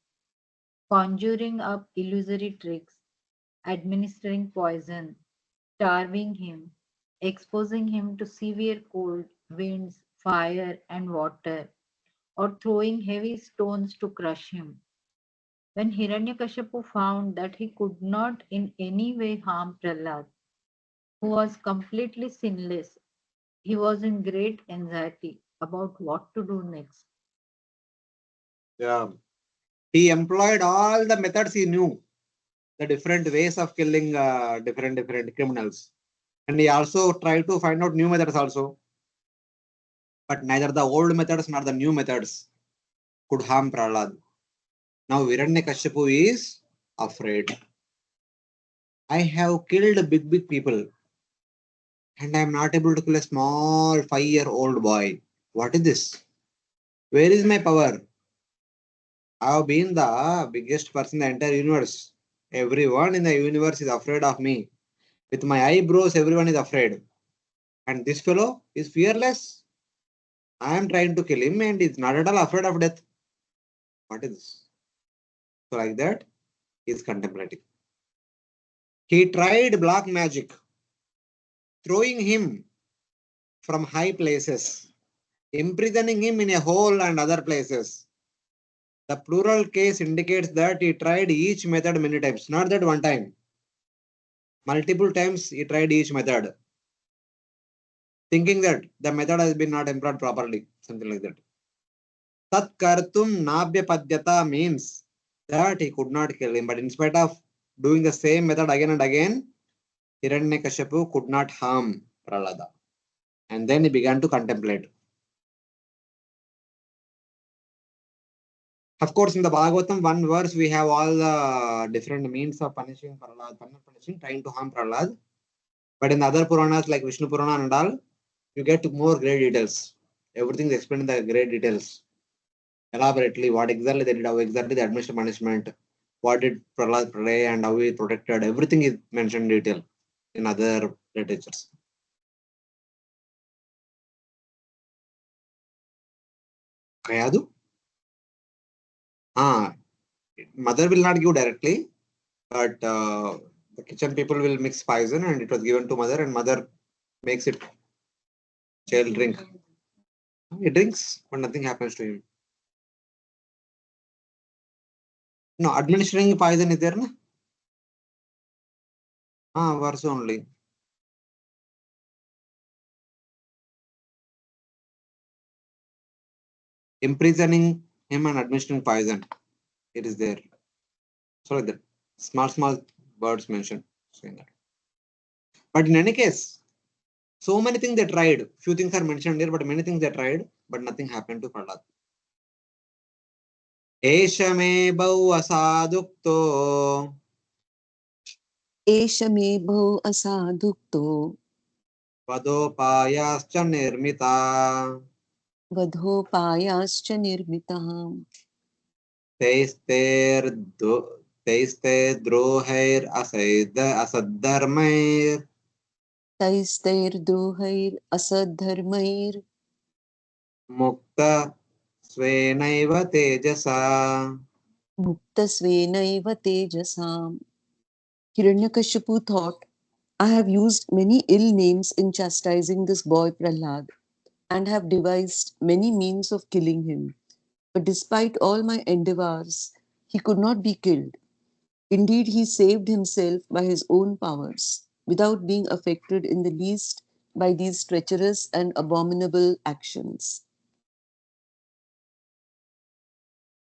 conjuring up illusory tricks, administering poison, starving him, exposing him to severe cold, winds, fire, and water, or throwing heavy stones to crush him. When Hiranyakashipu found that he could not in any way harm Prahlad, who was completely sinless, he was in great anxiety about what to do next. Yeah. He employed all the methods he knew, the different ways of killing different criminals. And he also tried to find out new methods also. But neither the old methods nor the new methods could harm Prahlad. Now Hiranyakashipu is afraid. I have killed big people and I am not able to kill a small 5-year-old boy. What is this? Where is my power? I have been the biggest person in the entire universe. Everyone in the universe is afraid of me. With my eyebrows, everyone is afraid. And this fellow is fearless. I am trying to kill him and he's not at all afraid of death. What is this? So, like that, he is contemplating. He tried black magic, throwing him from high places, imprisoning him in a hole and other places. The plural case indicates that he tried each method many times, not that one time. Multiple times he tried each method, thinking that the method has been not employed properly, something like that. Tat kartum nabhyapadyata means that he could not kill him, but in spite of doing the same method again and again, Hiranyakashipu could not harm Prahlada. And then he began to contemplate. Of course, in the Bhagavatam, one verse, we have all the different means of punishing Prahlad, punishing, trying to harm Prahlad. But in the other Puranas, like Vishnu Purana and all, you get more great details. Everything is explained in the great details. Elaborately, what exactly they did, how exactly they administered punishment, what did Prahlad pray, and how he protected. Everything is mentioned in detail in other literatures. Kayadu? Mother will not give directly, but the kitchen people will mix poison and it was given to mother and mother makes it child drink. He drinks, but nothing happens to him. No, administering poison is there, na? Verse only. Imprisoning him and administering poison. It is there. So like that. Small words mentioned. Saying that. But in any case, so many things they tried. Few things are mentioned here, but many things they tried, but nothing happened to Prahlad. Eshame bau asadukto एष मे बहु असाधुक्तो vadopayascha nirmita वधोपायाश्च निर्मितः teiste drohair asaddharmair तैस्तैर्द्रोहैर् असद्धर्मैर् mukta svenaiva tejasa. मुक्तस्वेनैव तेजसाम्. Hiranyakashipu thought, I have used many ill names in chastising this boy Prahlad and have devised many means of killing him. But despite all my endeavors, he could not be killed. Indeed, he saved himself by his own powers, without being affected in the least by these treacherous and abominable actions.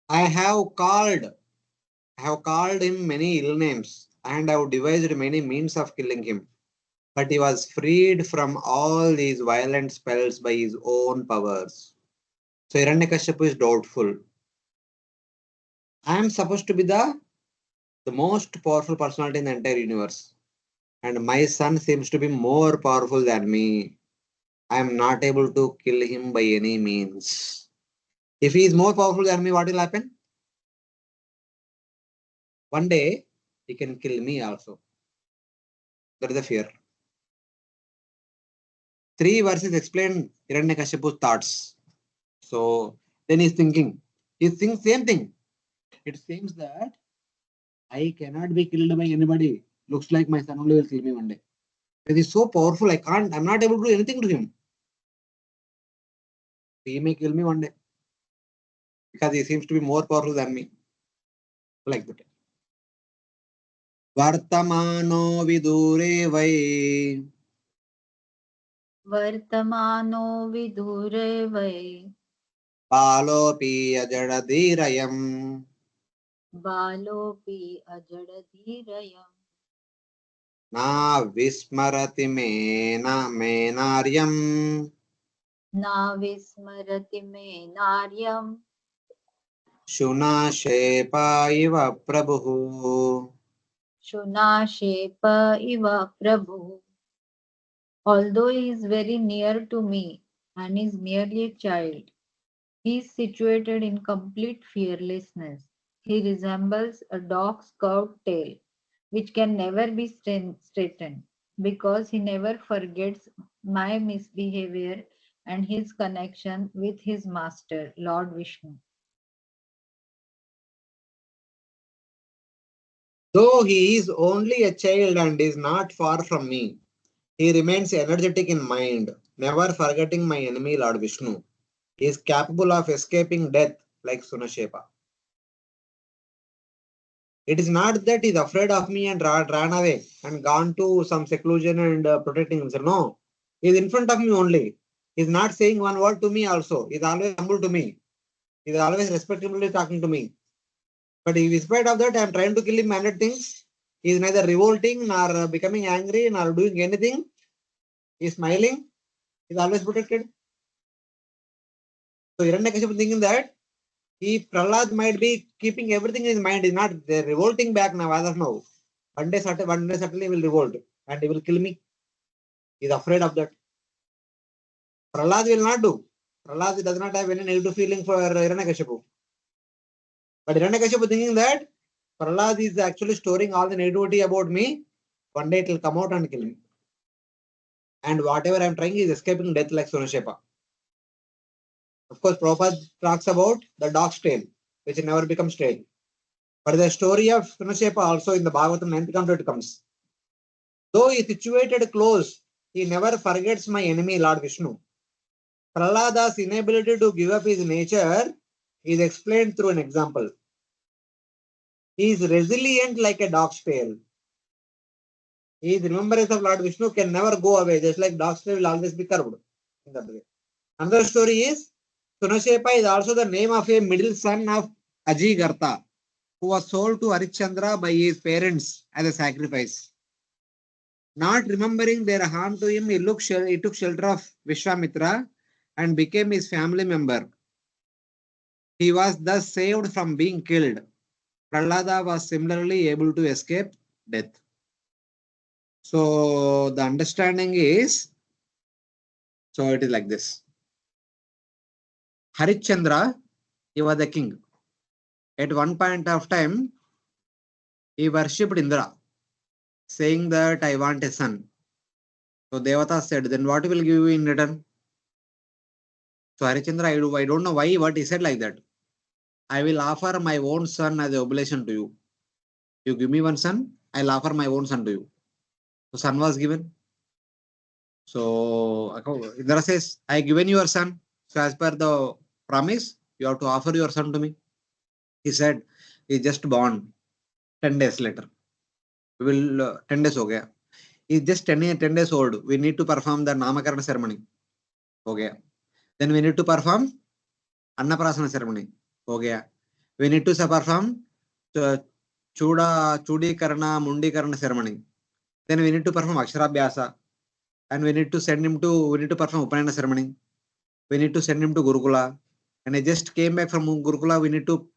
I have called him many ill names and have devised many means of killing him. But he was freed from all these violent spells by his own powers. So Hiranyakashipu is doubtful. I am supposed to be the most powerful personality in the entire universe. And my son seems to be more powerful than me. I am not able to kill him by any means. If he is more powerful than me, what will happen? One day, he can kill me also. That is the fear. 3 verses explain Hiranyakashipu's thoughts. So then he's thinking same thing. It seems that I cannot be killed by anybody. Looks like my son only will kill me one day. Because he's so powerful, I'm not able to do anything to him. He may kill me one day. Because he seems to be more powerful than me. Like that. Vartamano vidure vai Vartamano vidure vai palopi ajadadirayam balopi ajadadhirayam na vismarati menaryam na vismarati me naryam shunashepa iva prabhu. shunashepa iva prabhu. Although he is very near to me and is merely a child, he is situated in complete fearlessness. He resembles a dog's curved tail, which can never be straightened, because he never forgets my misbehavior and his connection with his master, Lord Vishnu. Though he is only a child and is not far from me, he remains energetic in mind, never forgetting my enemy Lord Vishnu. He is capable of escaping death like Sunashepa. It is not that he is afraid of me and ran away and gone to some seclusion and protecting himself. No, he is in front of me only. He is not saying one word to me also. He is always humble to me. He is always respectfully talking to me. But in spite of that, I am trying to kill him 100 things. He is neither revolting nor becoming angry nor doing anything. He is smiling. He is always protected. So Hiranyakashipu thinking that if Prahlad might be keeping everything in his mind, is not revolting back now as of now. One day certainly will revolt and he will kill me. He is afraid of that. Prahlad will not do. Prahlad does not have any negative feeling for Hiranyakashipu. But Hiranyakashipu thinking that Prahlad is actually storing all the negativity about me. One day it will come out and kill me. And whatever I am trying is escaping death like Sunashepa. Of course, Prabhupada talks about the dog's tail, which never becomes tail. But the story of Sunashepa also in the Bhagavatam 9th canto it comes. Though he is situated close, he never forgets my enemy Lord Vishnu. Prahlada's inability to give up his nature is explained through an example. He is resilient like a dog's tail. His remembrance of Lord Vishnu can never go away, just like dog's tail will always be curved. In that way. Another story is Sunashepa is also the name of a middle son of Ajigartha. who was sold to Harishchandra by his parents as a sacrifice. Not remembering their harm to him, he took shelter of Vishwamitra and became his family member. He was thus saved from being killed. Prahlada was similarly able to escape death. So the understanding is, so it is like this. Harishchandra, he was a king. At one point of time, he worshipped Indra, saying that I want a son. So Devata said, then what will give you in return? So Harishchandra, I don't know why, but he said like that. I will offer my own son as a oblation to you. You give me one son, I'll offer my own son to you. So son was given. So Indra says, I given your son. So as per the promise, you have to offer your son to me. He said, he just born 10 days later. We will 10 days ho gaya. He's just 10 days old. We need to perform the Namakarana ceremony. Ho gaya. Then we need to perform Annaprasana ceremony. Ho gaya. We need to perform Chudikarana, Mundikarana ceremony. Then we need to perform Aksharabhyasa. And we need to perform Upanayana ceremony. We need to send him to Gurukula. And I just came back from Gurukula. We need to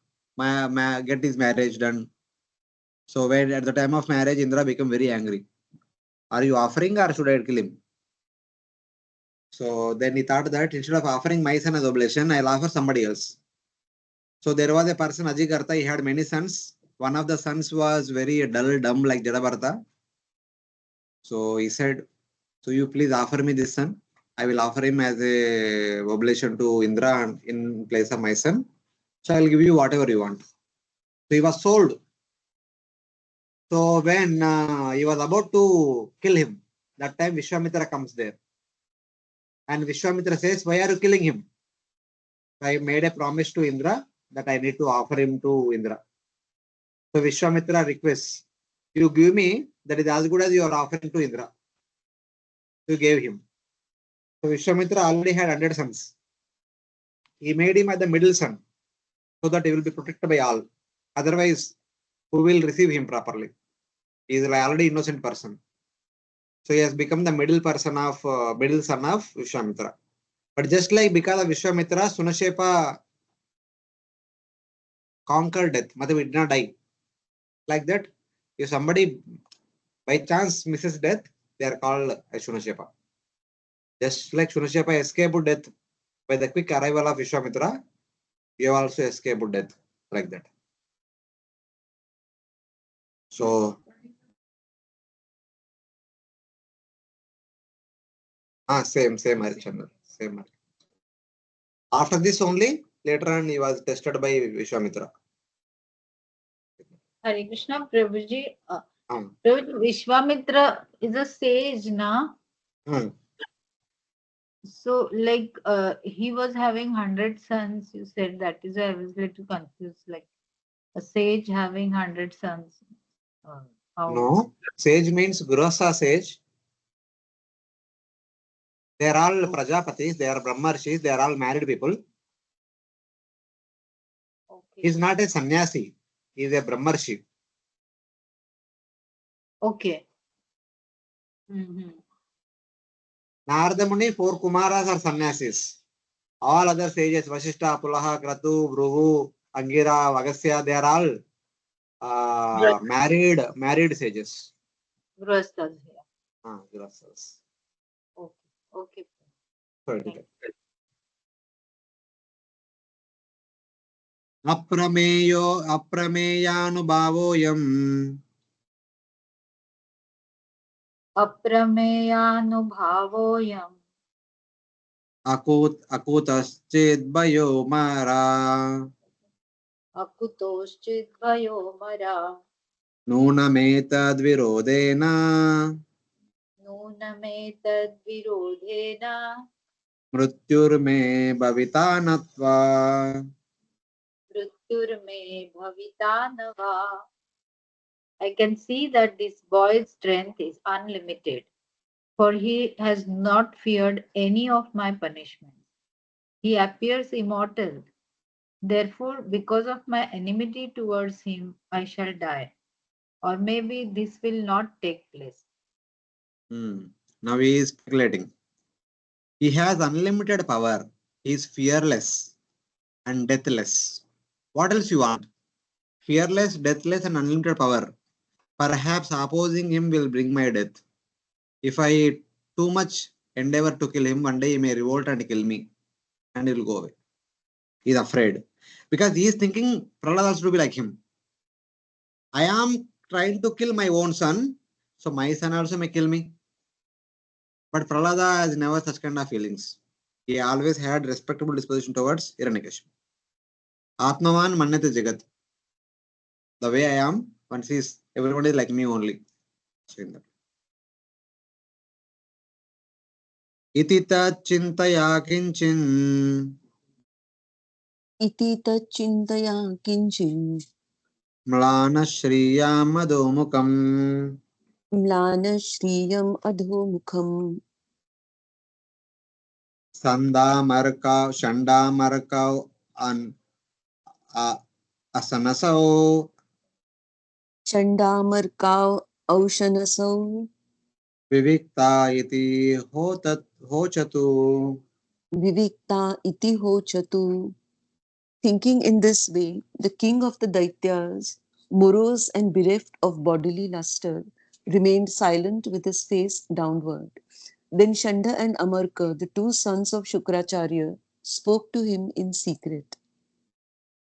get his marriage done. So when at the time of marriage, Indra became very angry. Are you offering or should I kill him? So then he thought that instead of offering my son as oblation, I'll offer somebody else. So there was a person, Ajikarta, he had many sons. One of the sons was very dull, dumb like Jadabarta. So he said, so you please offer me this son. I will offer him as a oblation to Indra in place of my son. So I'll give you whatever you want. So he was sold. So when he was about to kill him, that time Vishwamitra comes there. And Vishwamitra says, why are you killing him? I made a promise to Indra that I need to offer him to Indra. So Vishwamitra requests, you give me, that is as good as you are offering to Indra. You gave him. So Vishwamitra already had 100 sons. He made him as the middle son so that he will be protected by all. Otherwise, who will receive him properly? He is already innocent person. So he has become the middle son of Vishwamitra. But just like because of Vishwamitra, Sunashepa conquered death. Mother did not die. Like that, if somebody by chance misses death, they are called as Shunashepa. Just like Shunashepa escaped death by the quick arrival of Vishwamitra, you have also escaped death like that. So, same Harishchandra. Same. After this only, later on he was tested by Vishwamitra. Hare Krishna, Prabhuji. Prabhuji, Vishwamitra is a sage, na? So, like, he was having 100 sons. You said that is why I was a little confused. Like, a sage having 100 sons. No, sage means Grasa sage. They are all Prajapatis, they are Brahmarshis, they are all married people. Okay. He is not a sannyasi, he is a Brahmarshi. Okay. Narada Muni, 4 Kumaras are sannyasis. All other sages, Vasishta, Pulaha, Kratu, Bhrugu, Angira, Vagasya, they are all married sages. Grihasthas. Grihasthas. Okay. Aprameyanuභavoyam. Aprameyanuභavoyam. Akutaschid mara. Akutoschidvayo mara. Nunametad virodena. Nunametad virodena. Mrityurme bhavitanatva. Mrityurme bhavitanava. I can see that this boy's strength is unlimited, for he has not feared any of my punishments. He appears immortal. Therefore, because of my enmity towards him, I shall die. Or maybe this will not take place. Now he is speculating. He has unlimited power. He is fearless and deathless. What else you want? Fearless, deathless, and unlimited power. Perhaps opposing him will bring my death. If I too much endeavor to kill him, one day he may revolt and kill me, and he will go away. He is afraid because he is thinking Prahlada also to be like him. I am trying to kill my own son, so my son also may kill me. But Prahlada has never such kind of feelings. He always had respectable disposition towards Hiranyakasipu. Atmavan mannate jagat. The way I am, one sees everybody like me only. So in that. Iti tat chintaya kinchin Iti tachintaya kinchin mlana shriyam madhomukam mlana shriyam adhomukham sandamarkav an asanasau chandamarkav aushanasau vivikta iti hochatu. vivikta iti hochatu. Thinking in this way, the king of the Daityas, morose and bereft of bodily luster, remained silent with his face downward. Then Shanda and Amarka, the two sons of Shukracharya, spoke to him in secret.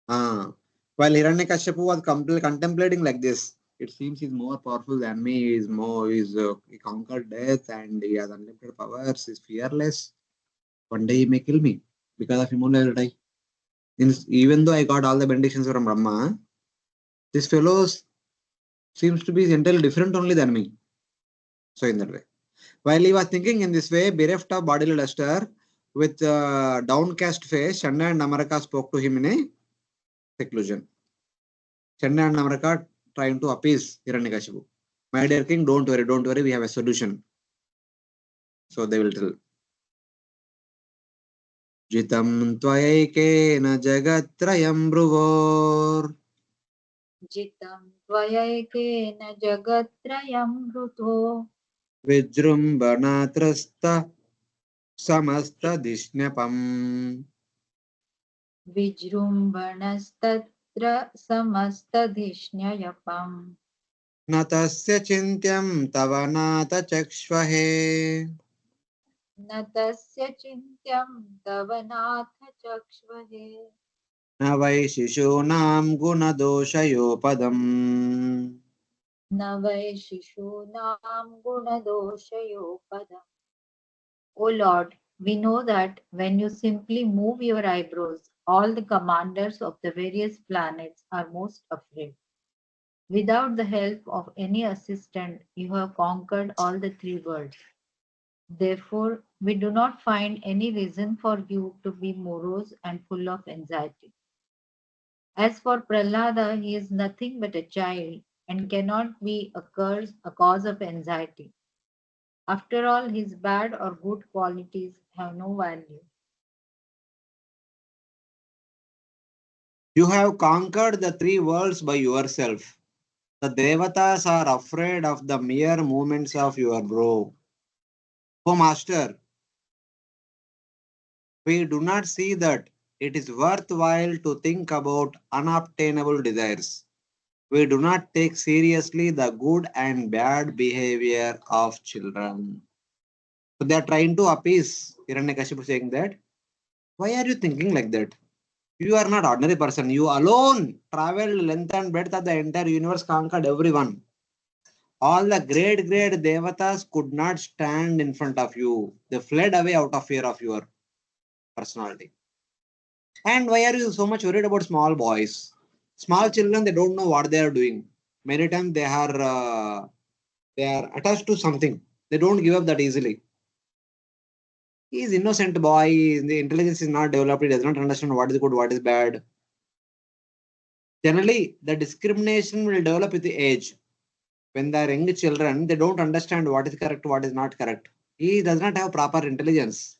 While Hiranyakashipu was contemplating like this, it seems he's more powerful than me. He conquered death and he has unlimited powers. He's fearless. One day he may kill me. Because of him only I will die. Even though I got all the benedictions from Brahma, this fellow seems to be entirely different only than me. So in that way. While he was thinking in this way, bereft of bodily luster, with downcast face, Shanda and Amaraka spoke to him in a seclusion. Chanda and Amaraka trying to appease Hiranyakashipu. My dear king, don't worry, we have a solution. So they will tell. Jitam tvayekena jagatrayam bruvor Jitam tvayekena jagatrayam vruto vijrumbanatrasta samasta dishnapam vijrumbhanastatra samastadhishnayapam natasya chintyam tavanata chakshvahe natasya chintyam tavanatha chakshvahe navai shishunam gunadoshayopadam. navai shishunam gunadoshayopadam. O Lord, we know that when you simply move your eyebrows, all the commanders of the various planets are most afraid. Without the help of any assistant, you have conquered all the three worlds. Therefore, we do not find any reason for you to be morose and full of anxiety. As for Prahlada, he is nothing but a child and cannot be a cause of anxiety. After all, his bad or good qualities have no value. You have conquered the three worlds by yourself. The Devatas are afraid of the mere movements of your brow. Oh, Master, we do not see that it is worthwhile to think about unobtainable desires. We do not take seriously the good and bad behavior of children. So they are trying to appease Hiranyakashipu, saying that, why are you thinking like that? You are not ordinary person. You alone traveled length and breadth of the entire universe, conquered everyone. All the great devatas could not stand in front of you. They fled away out of fear of your personality. And why are you so much worried about small boys? Small children, they don't know what they are doing. Many times they are attached to something. They don't give up that easily. He is innocent boy. The intelligence is not developed. He does not understand what is good, what is bad. Generally, the discrimination will develop with the age. When they are young children, they don't understand what is correct, what is not correct. He does not have proper intelligence.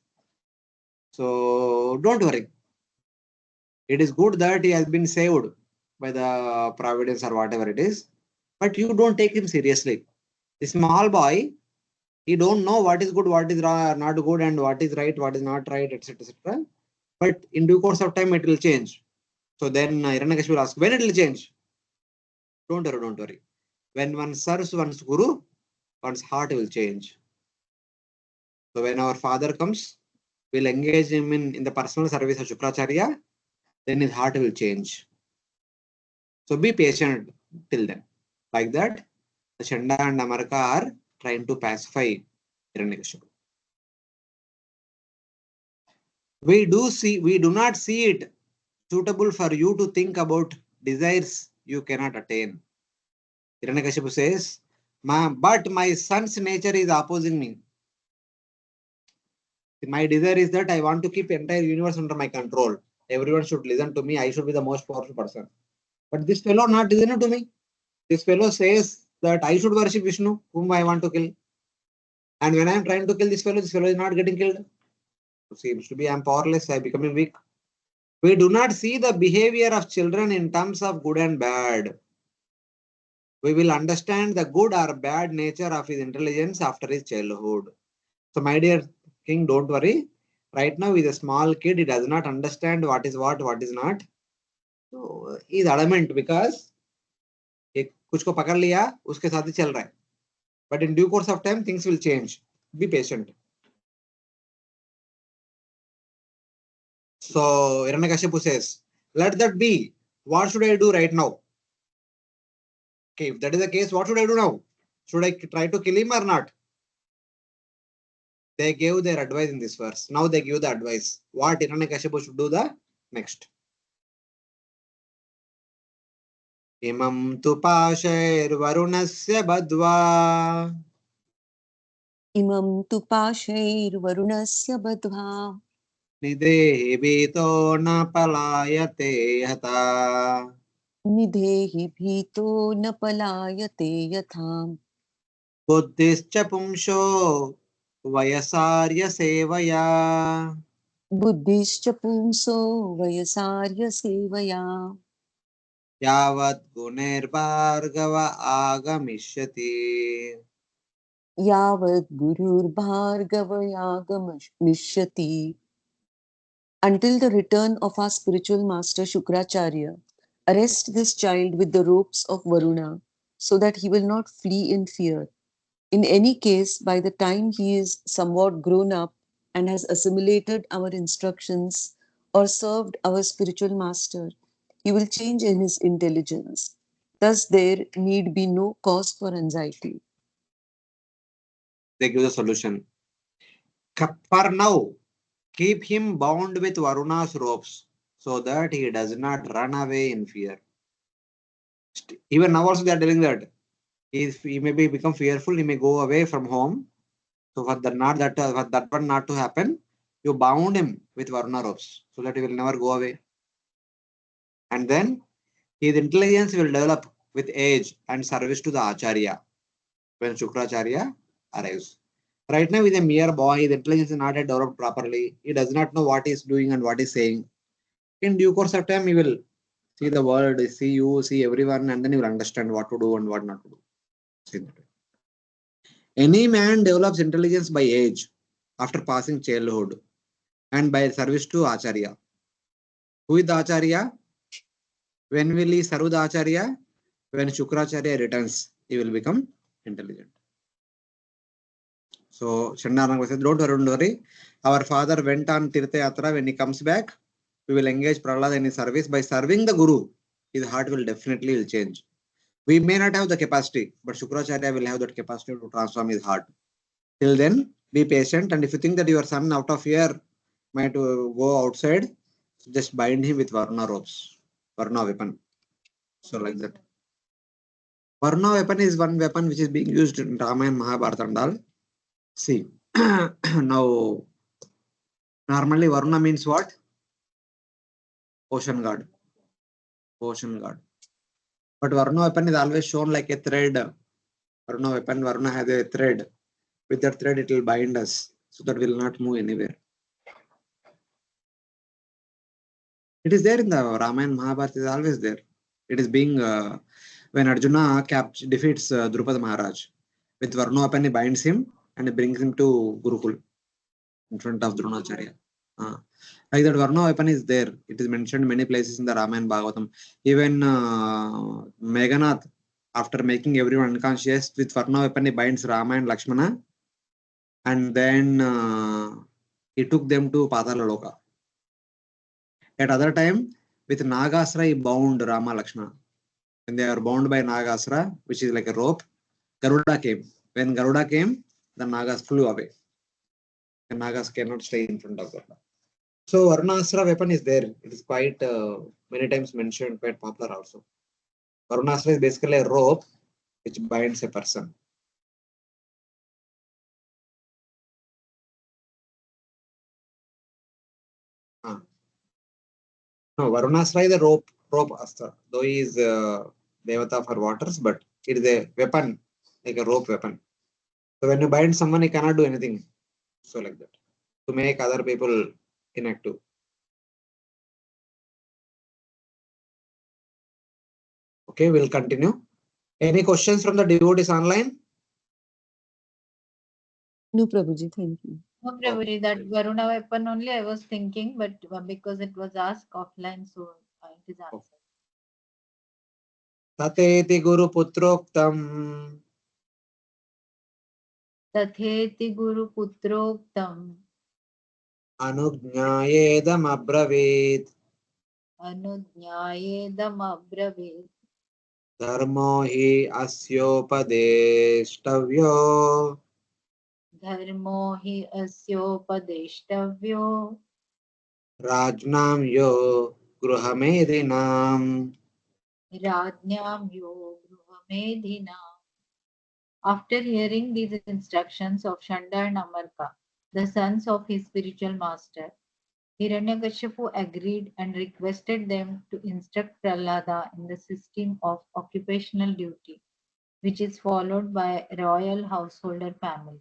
So don't worry. It is good that he has been saved by the providence or whatever it is, but you don't take him seriously. The small boy, he don't know what is good, what is not good, and what is right, what is not right, etc., etc. But in due course of time, it will change. So then Hiranyakashipu will ask, when it will change? Don't worry, don't worry. When one serves one's guru, one's heart will change. So when our father comes, we'll engage him in the personal service of Shukracharya, then his heart will change. So be patient till then. Like that, the Chanda and Amarka are trying to pacify Hiranyakashipu. We do not see it suitable for you to think about desires you cannot attain. Hiranyakashipu says, but my son's nature is opposing me. My desire is that I want to keep entire universe under my control. Everyone should listen to me. I should be the most powerful person. But this fellow not listening to me. This fellow says that I should worship Vishnu, whom I want to kill. And when I am trying to kill this fellow is not getting killed. It seems to be I am powerless, I am becoming weak. We do not see the behavior of children in terms of good and bad. We will understand the good or bad nature of his intelligence after his childhood. So, my dear king, don't worry. Right now, he's a small kid. He does not understand what is not. So, he's adamant because कुछ को पकड़ लिया, उसके साथ ही चल रहा है. But in due course of time, things will change. Be patient. So, Hiranyakashipu says, let that be. What should I do right now? Okay, if that is the case, what should I do now? Should I try to kill him or not? They gave their advice in this verse. Now they give the advice. What Hiranyakashipu should do the next. Imam tu pashair varunasya badva. Imam tu pashair varunasya badva. Nidehi bhito na palayate yata. Nidehi bhito na palayate yatham. Buddhischa pumsho vayasarya sevaya. Buddhischa pumso vayasarya sevaya. Yavat gunirvargava agamishyati. Yavat gurur bhargavayagamishati. Until the return of our spiritual master Shukracharya, arrest this child with the ropes of Varuna so that he will not flee in fear. In any case, by the time he is somewhat grown up and has assimilated our instructions or served our spiritual master, he will change in his intelligence. Thus, there need be no cause for anxiety. They give the solution. For now, keep him bound with Varuna's ropes so that he does not run away in fear. Even now also they are telling that he may become fearful, he may go away from home. So for that one not to happen, you bound him with Varuna ropes so that he will never go away. And then his intelligence will develop with age and service to the Acharya when Shukracharya arrives. Right now, he's a mere boy, his intelligence is not yet developed properly. He does not know what he's doing and what he's saying. In due course of time, he will see the world, see you, see everyone, and then he will understand what to do and what not to do. See that. Any man develops intelligence by age, after passing childhood, and by service to Acharya. Who is the Acharya? When will he serve the Acharya? When Shukracharya returns, he will become intelligent. So, Chandarana said, don't worry. Our father went on Tirtha Yatra. When he comes back, we will engage Prahlada in his service. By serving the Guru, his heart will definitely change. We may not have the capacity, but Shukracharya will have that capacity to transform his heart. Till then, be patient. And if you think that your son out of fear might go outside, just bind him with Varuna ropes, Varuna weapon. So like that. Varuna weapon is one weapon which is being used in Ramayana, Mahabharata and all. See, now, normally Varuna means what? Ocean god. Ocean god. But Varuna weapon is always shown like a thread. Varuna weapon, Varuna has a thread. With that thread, it will bind us so that we will not move anywhere. It is there in the Ramayana Mahabharata, is always there. It is being when Arjuna defeats Drupad Maharaj with Varno weapon, he binds him and he brings him to Gurukul in front of Dronacharya. Like that Varno weapon is there. It is mentioned many places in the Ramayana Bhagavatam. Even Meghanath, after making everyone unconscious with Varno weapon, he binds Rama and Lakshmana, and then he took them to Patala Loka. At other time, with Nagasra, he bound Rama Lakshmana. When they are bound by Nagasra, which is like a rope, Garuda came. When Garuda came, the Nagas flew away. The Nagas cannot stay in front of Garuda. So Varunasra weapon is there. It is quite many times mentioned, quite popular also. Varunasra is basically a rope which binds a person. No, Varunasra is a rope astra. Though he is Devata for waters, but it is a weapon, like a rope weapon. So when you bind someone, he cannot do anything. So like that. To make other people inactive. Okay, we'll continue. Any questions from the devotees online? No, Prabhuji, thank you. No, Prabhuji, that Varuna weapon only I was thinking, but because it was asked offline, so it is answered. Tateti Guru Putroktam Tatheti Guru Putroktam Anujñayedam Abravit Anujñayedam Abravit Dharmo hi asyopadeshtavyo Dharmo hi asyopadeshtavyo Rajnam yo gruhamedinam. Rajnyam yo gruhamedhina. After hearing these instructions of Shanda and Amarka, the sons of his spiritual master, Hiranyakashipu agreed and requested them to instruct Prahlada in the system of occupational duty, which is followed by royal householder families.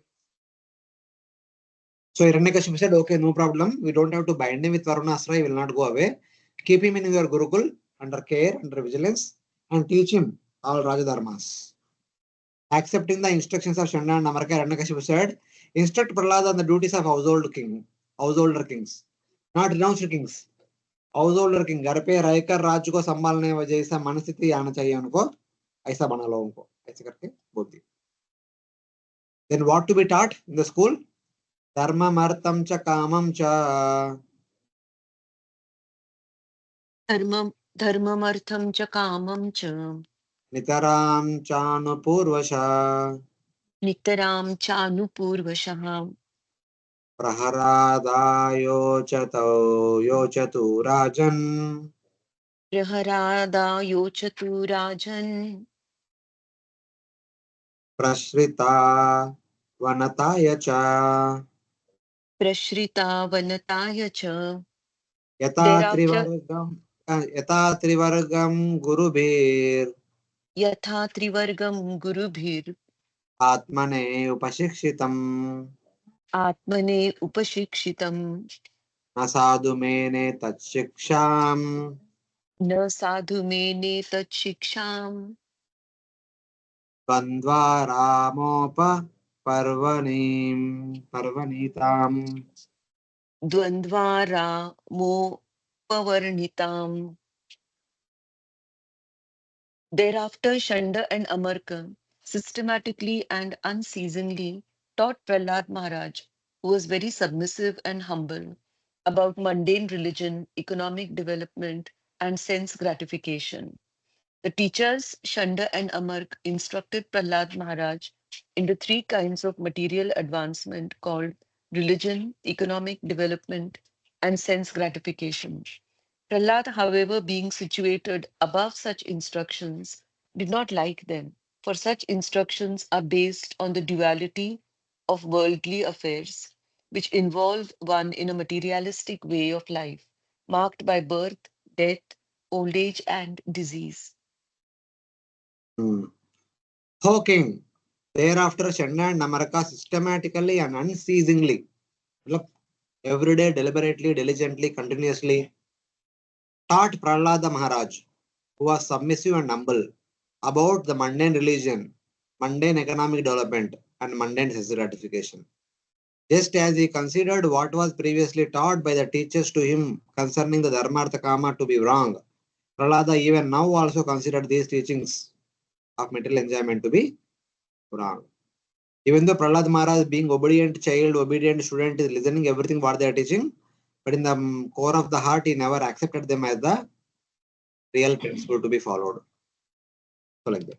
So Hiranyakashipu said, okay, no problem. We don't have to bind him with Varunasra. He will not go away. Keep him in your Gurukul under care, under vigilance, and teach him all Rajadharmas. Accepting the instructions of Shanda and Amarka, Hiranyakashipu said, instruct Prahlada on the duties of householder kings, not renounced kings. Householder king घर पे रहकर राज्य को संभालने जैसा मनस्थिति आना चाहिए उनको, ऐसा बना लो उनको, ऐसे करके बोल दिया. Then what to be taught in the school? Dharmam artham cha kamam cha Dharmamartham cha kamam cha nitaram chanupurvasha nitaram chanupurvashah praharadayo yochatu rajan praharada yochatu rajan prashrita vanataya cha prashrita vanataya cha. yata trivargam gurubhir Yatha trivargam gurubhir atmane upashikshitam atmane upashikshitam na sadhu mene tatshiksham na sadhu mene tat shiksham bandva ramopa parvanitam. dvandvara mo pavarnitam. Thereafter, Shanda and Amarka systematically and unceasingly taught Prahlad Maharaj, who was very submissive and humble, about mundane religion, economic development, and sense gratification. The teachers, Shanda and Amark, instructed Prahlad Maharaj in the three kinds of material advancement called religion, economic development, and sense gratification. Prahlad, however, being situated above such instructions, did not like them, for such instructions are based on the duality of worldly affairs, which involve one in a materialistic way of life, marked by birth, death, old age, and disease. O king, thereafter Shanda and Namaraka systematically and unceasingly, every day, deliberately, diligently, continuously taught Prahlada Maharaj, who was submissive and humble, about the mundane religion, mundane economic development, and mundane sense gratification. Just as he considered what was previously taught by the teachers to him concerning the Dharmartha Kama to be wrong, Prahlada even now also considered these teachings of material enjoyment to be wrong. Even though Prahlada Maharaj, being obedient child, obedient student, is listening everything what they are teaching, but in the core of the heart, he never accepted them as the real principle to be followed. So like that.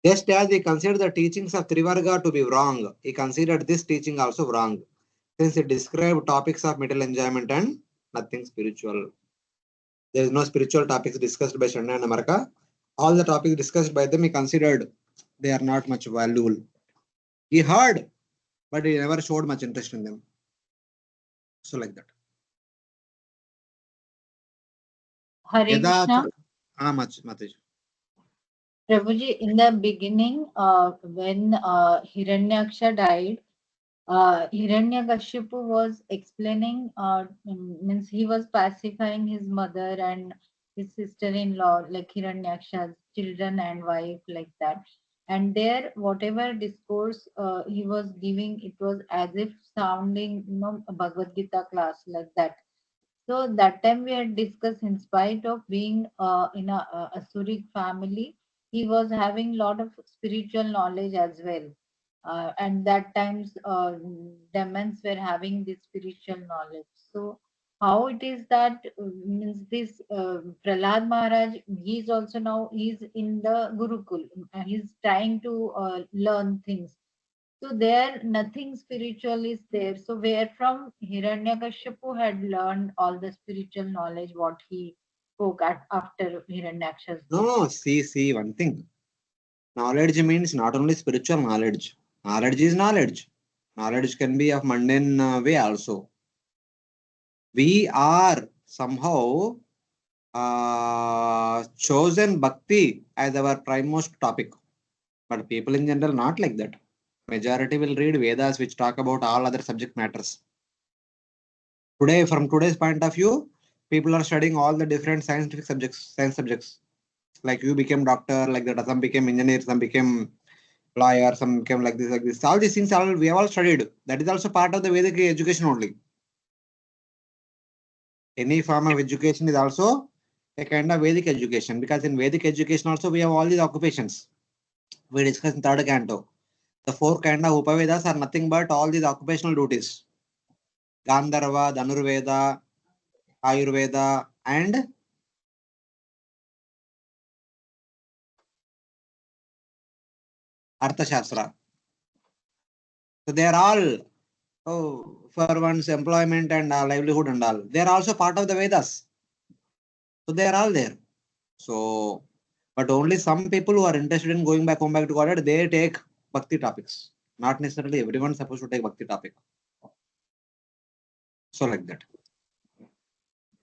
Just as he considered the teachings of Trivarga to be wrong, he considered this teaching also wrong, since it described topics of material enjoyment and nothing spiritual. There is no spiritual topics discussed by Shanda and Amarka. All the topics discussed by them, he considered they are not much valuable. He heard, but he never showed much interest in them. So like that. Hare Krishna. Much, Mataji. Prabhuji, in the beginning, when Hiranyaksha died, Hiranyakashipu was explaining, means he was pacifying his mother and his sister-in-law, like Hiranyaksha's children and wife, like that. And there, whatever discourse he was giving, it was as if sounding, a Bhagavad Gita class, like that. So that time we had discussed, in spite of being in a Asuric family, he was having lot of spiritual knowledge as well. And that times demons were having this spiritual knowledge. So how it is that means this Prahlad Maharaj, he's also now he's in the Gurukul. He's trying to learn things. So there, nothing spiritual is there. So where from Hiranyakashipu had learned all the spiritual knowledge what he spoke after Hiranyaksha's death? No, see one thing. Knowledge means not only spiritual knowledge. Knowledge is knowledge. Knowledge can be of mundane way also. We are somehow chosen Bhakti as our primemost topic. But people in general not like that. Majority will read Vedas which talk about all other subject matters. Today, from today's point of view, people are studying all the different scientific subjects, science subjects. Like you became doctor, like that. Some became engineer, some became lawyer, some became like this, like this. All these things we have all studied. That is also part of the Vedic education only. Any form of education is also a kind of Vedic education, because in Vedic education also we have all these occupations. We discussed in third canto. The 4 kind of Upavedas are nothing but all these occupational duties. Gandharva, Dhanurveda, Ayurveda, and Arthashastra. So they are all for one's employment and livelihood and all. They are also part of the Vedas. So they are all there. So, but only some people who are interested in going back home back to God, they take Bhakti topics. Not necessarily everyone is supposed to take Bhakti topic. So like that.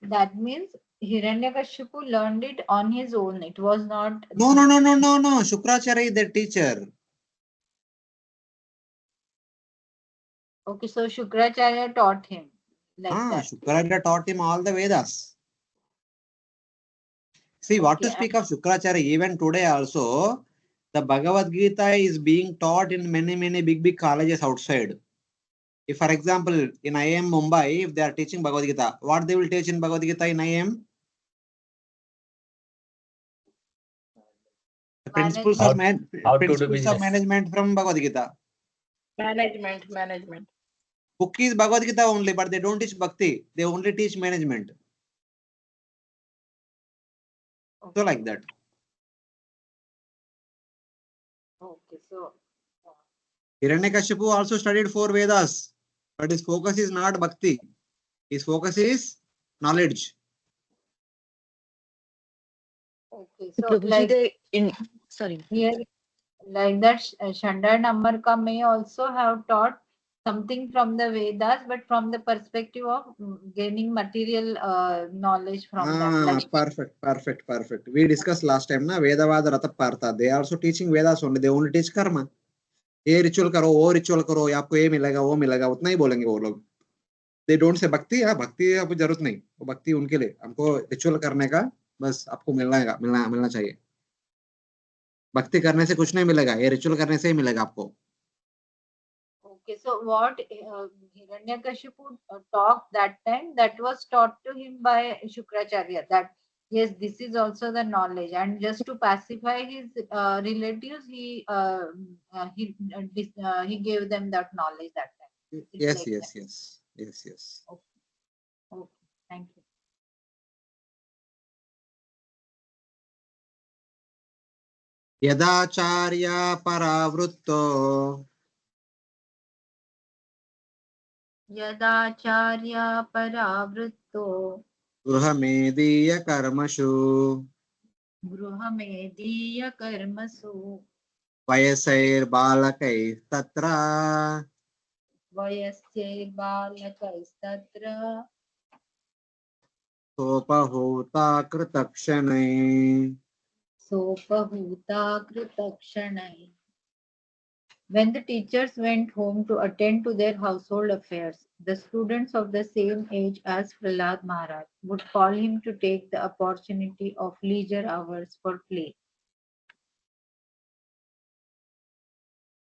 That means Hiranyakashipu learned it on his own. It was not. No. Shukracharya is their teacher. Okay, so Shukracharya taught him like that. Shukracharya taught him all the Vedas. See, what to speak of Shukracharya, even today also, the Bhagavad Gita is being taught in many big colleges outside. If, for example, in IIM Mumbai, if they are teaching Bhagavad Gita, what they will teach in Bhagavad Gita in IIM? The principles of management from Bhagavad Gita. Management. Book is Bhagavad Gita only, but they don't teach Bhakti. They only teach management. So like that. Okay, so Hiranyakashipu also studied 4 Vedas, but his focus is not Bhakti. His focus is knowledge. okay, so sorry. Here, like that, Shanda and Amarka may also have taught something from the Vedas, but from the perspective of gaining material knowledge from that. Like, Perfect. We discussed last time, na Vedavada Rata Partha. They are also teaching Vedas only. They only teach karma. ये ritual करो, वो ritual करो, आपको ये मिलेगा, वो मिलेगा, उतना ही बोलेंगे वो लोग. They don't say Bhakti, yeah, Bhakti आपको जरूरत नहीं, वो Bhakti उनके लिए, हमको रिचुअल करने का बस आपको मिलना चाहिए. भक्ति करने से कुछ नहीं मिलेगा, ये रिचुअल करने से ही मिलेगा आपको. Okay, so what Hiranyakashipu talked that time, that was taught to him by Shukracharya, that yes, this is also the knowledge, and just to pacify his relatives, he gave them that knowledge that time. It's Yes, like yes, that. yes, yes, yes. Okay, thank you. यदाचार्य परावृत्तो यदाचार्य परावृत्तो गृहमेदीय कर्मसु गृहमेदीय कर्मसु वयसैर्बालकैस्तत्र वयस्यैर्बालकैस्तत्र सोपहूता कृतक्षणैः. सोपहूता कृतक्षणैः. When the teachers went home to attend to their household affairs, the students of the same age as Prahlad Maharaj would call him to take the opportunity of leisure hours for play.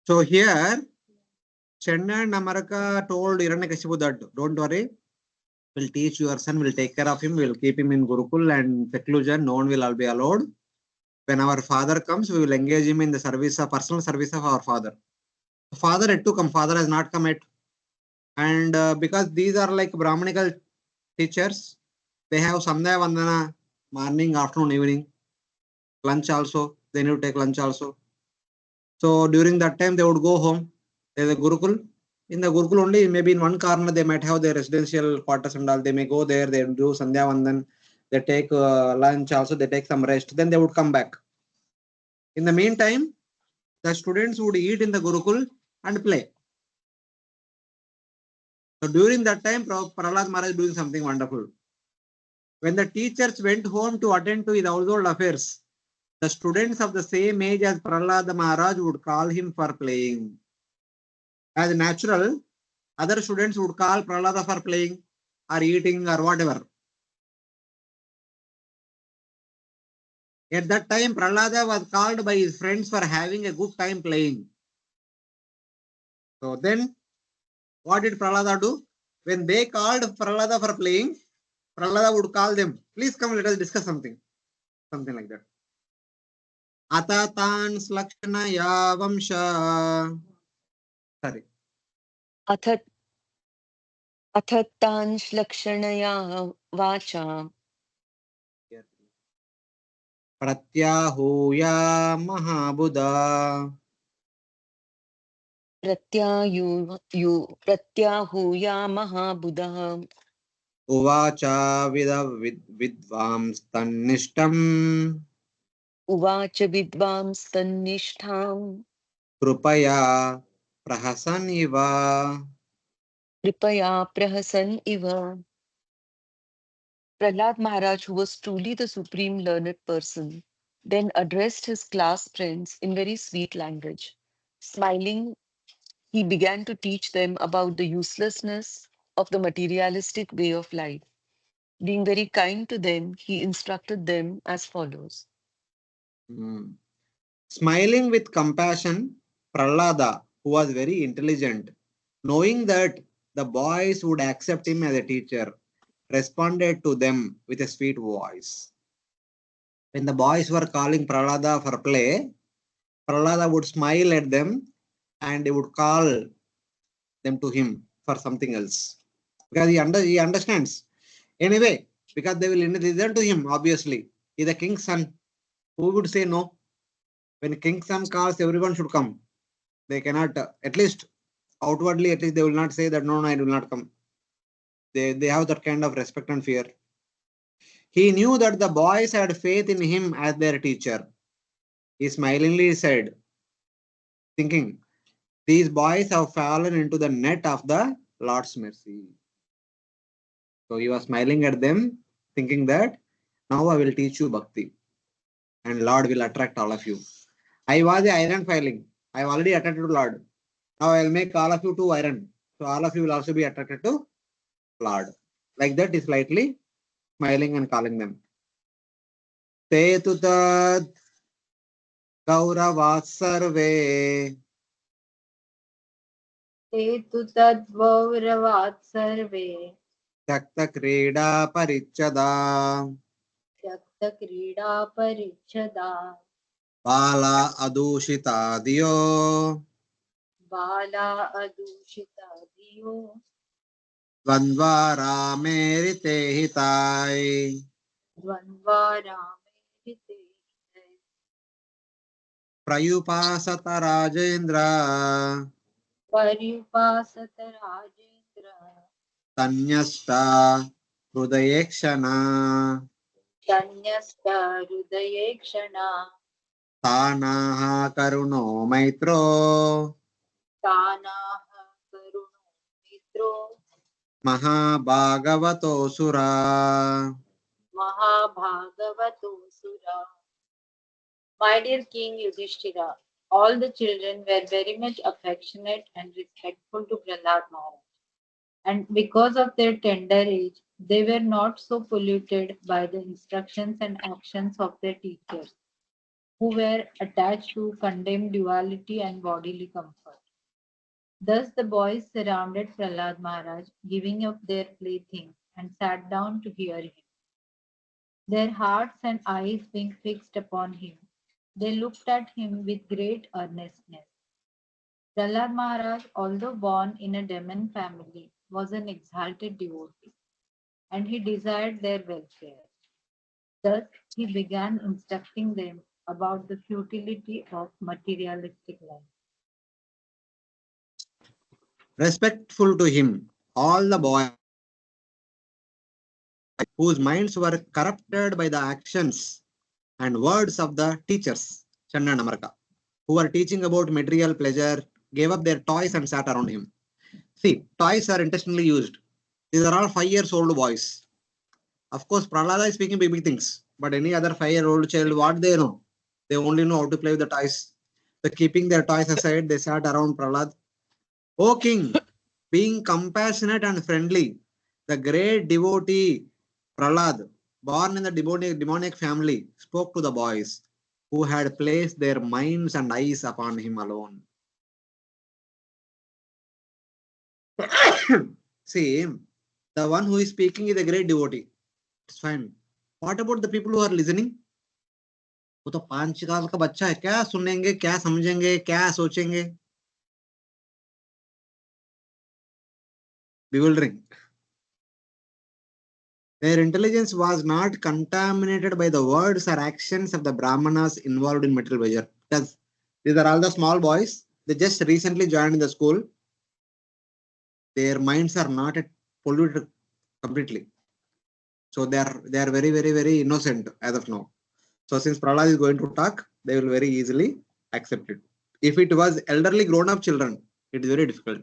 So here, Chenna and Namaraka told Hiranyakasipu that don't worry, we'll teach your son, we'll take care of him, we'll keep him in Gurukul and seclusion, no one will all be allowed. When our father comes, we will engage him in the service of personal service of our father. The father had to come, father has not come yet. And because these are like Brahmanical teachers, they have Sandhya Vandana, morning, afternoon, evening, lunch also, they need to take lunch also. So during that time, they would go home. There's a Gurukul. In the Gurukul only, maybe in one corner, they might have their residential quarters and all. They may go there, they do Sandhya Vandan, they take lunch also, they take some rest, then they would come back. In the meantime, the students would eat in the Gurukul and play. So during that time, Prahlad Maharaj is doing something wonderful. When the teachers went home to attend to his household affairs, the students of the same age as Prahlad Maharaj would call him for playing. As natural, other students would call Prahlada for playing or eating or whatever. At that time, Prahlada was called by his friends for having a good time playing. So then, what did Prahlada do? When they called Prahlada for playing, Prahlada would call them, please come, let us discuss something. Something like that. Atatan slakshana vamsha. Sorry. अथतान् श्लक्षणया वाचा Pratyahuya mahabuddha. प्रत्याहूया महाबुधः Uvacha vidvamstannishtam. उवाच विद्वांस्तन्निष्ठाम् Krupaya prahasan iva. कृपया प्रहसन् इव. Prahlad Maharaj, who was truly the supreme learned person, then addressed his class friends in very sweet language. Smiling, he began to teach them about the uselessness of the materialistic way of life. Being very kind to them, he instructed them as follows. Smiling with compassion, Prahlada, who was very intelligent, knowing that the boys would accept him as a teacher, responded to them with a sweet voice. When the boys were calling Prahlada for play, Prahlada would smile at them and he would call them to him for something else. Because he understands. Anyway, because they will listen to him, obviously. He is the king's son. Who would say no? When king's son calls, everyone should come. They cannot, at least outwardly, at least they will not say that no, I will not come. They have that kind of respect and fear. He knew that the boys had faith in him as their teacher. He smilingly said, thinking, these boys have fallen into the net of the Lord's mercy. So he was smiling at them, thinking that now I will teach you Bhakti and Lord will attract all of you. I was the iron filing. I have already attracted to Lord. Now I will make all of you to iron. So all of you will also be attracted to Lord. Like that, is slightly smiling and calling them. Te tu tad Gauravat sarve ते तु तद्गौरवात् सर्वे Takta Krida Parichada त्यक्तक्रीडापरिच्छदा Bala Adushita Dio बाला अदूषिता धियो Dvandvara Merite Hitai द्वन्द्वारामेरिते Prayupasata Rajendra पर्युपासत Rajendra Tanyasta Hridayekshana धन्यस्त हृदये क्षणा Tanaha Karuno Maitro तानाः करुणो मित्रो Mahabhagavato Sura. महाभागवतो सुरा. My dear King Yudhishthira, all the children were very much affectionate and respectful to Prahlad Maharaj. And because of their tender age, they were not so polluted by the instructions and actions of their teachers, who were attached to condemned duality and bodily comfort. Thus the boys surrounded Prahlad Maharaj, giving up their playthings, and sat down to hear him. Their hearts and eyes being fixed upon him, they looked at him with great earnestness. Prahlad Maharaj, although born in a demon family, was an exalted devotee, and he desired their welfare. Thus, he began instructing them about the futility of materialistic life. Respectful to him, all the boys whose minds were corrupted by the actions and words of the teachers, Channa Namarka, who were teaching about material pleasure, gave up their toys and sat around him. See, toys are intentionally used. These are all 5 years old boys. Of course, Prahlada is speaking big things, but any other 5-year-old child, what they know? They only know how to play with the toys. So keeping their toys aside, they sat around Prahlad. O king, being compassionate and friendly, the great devotee Prahlad, born in the demonic family, spoke to the boys who had placed their minds and eyes upon him alone. See, the one who is speaking is a great devotee. It's fine. What about the people who are listening? वो तो 5 साल का बच्चा है, क्या सुनेंगे, क्या समझेंगे, क्या सोचेंगे? Bewildering. Their intelligence was not contaminated by the words or actions of the Brahmanas involved in material pleasure. Because these are all the small boys. They just recently joined in the school. Their minds are not yet polluted completely. So they are very, very, very innocent as of now. So since Prahlad is going to talk, they will very easily accept it. If it was elderly grown-up children, it is very difficult.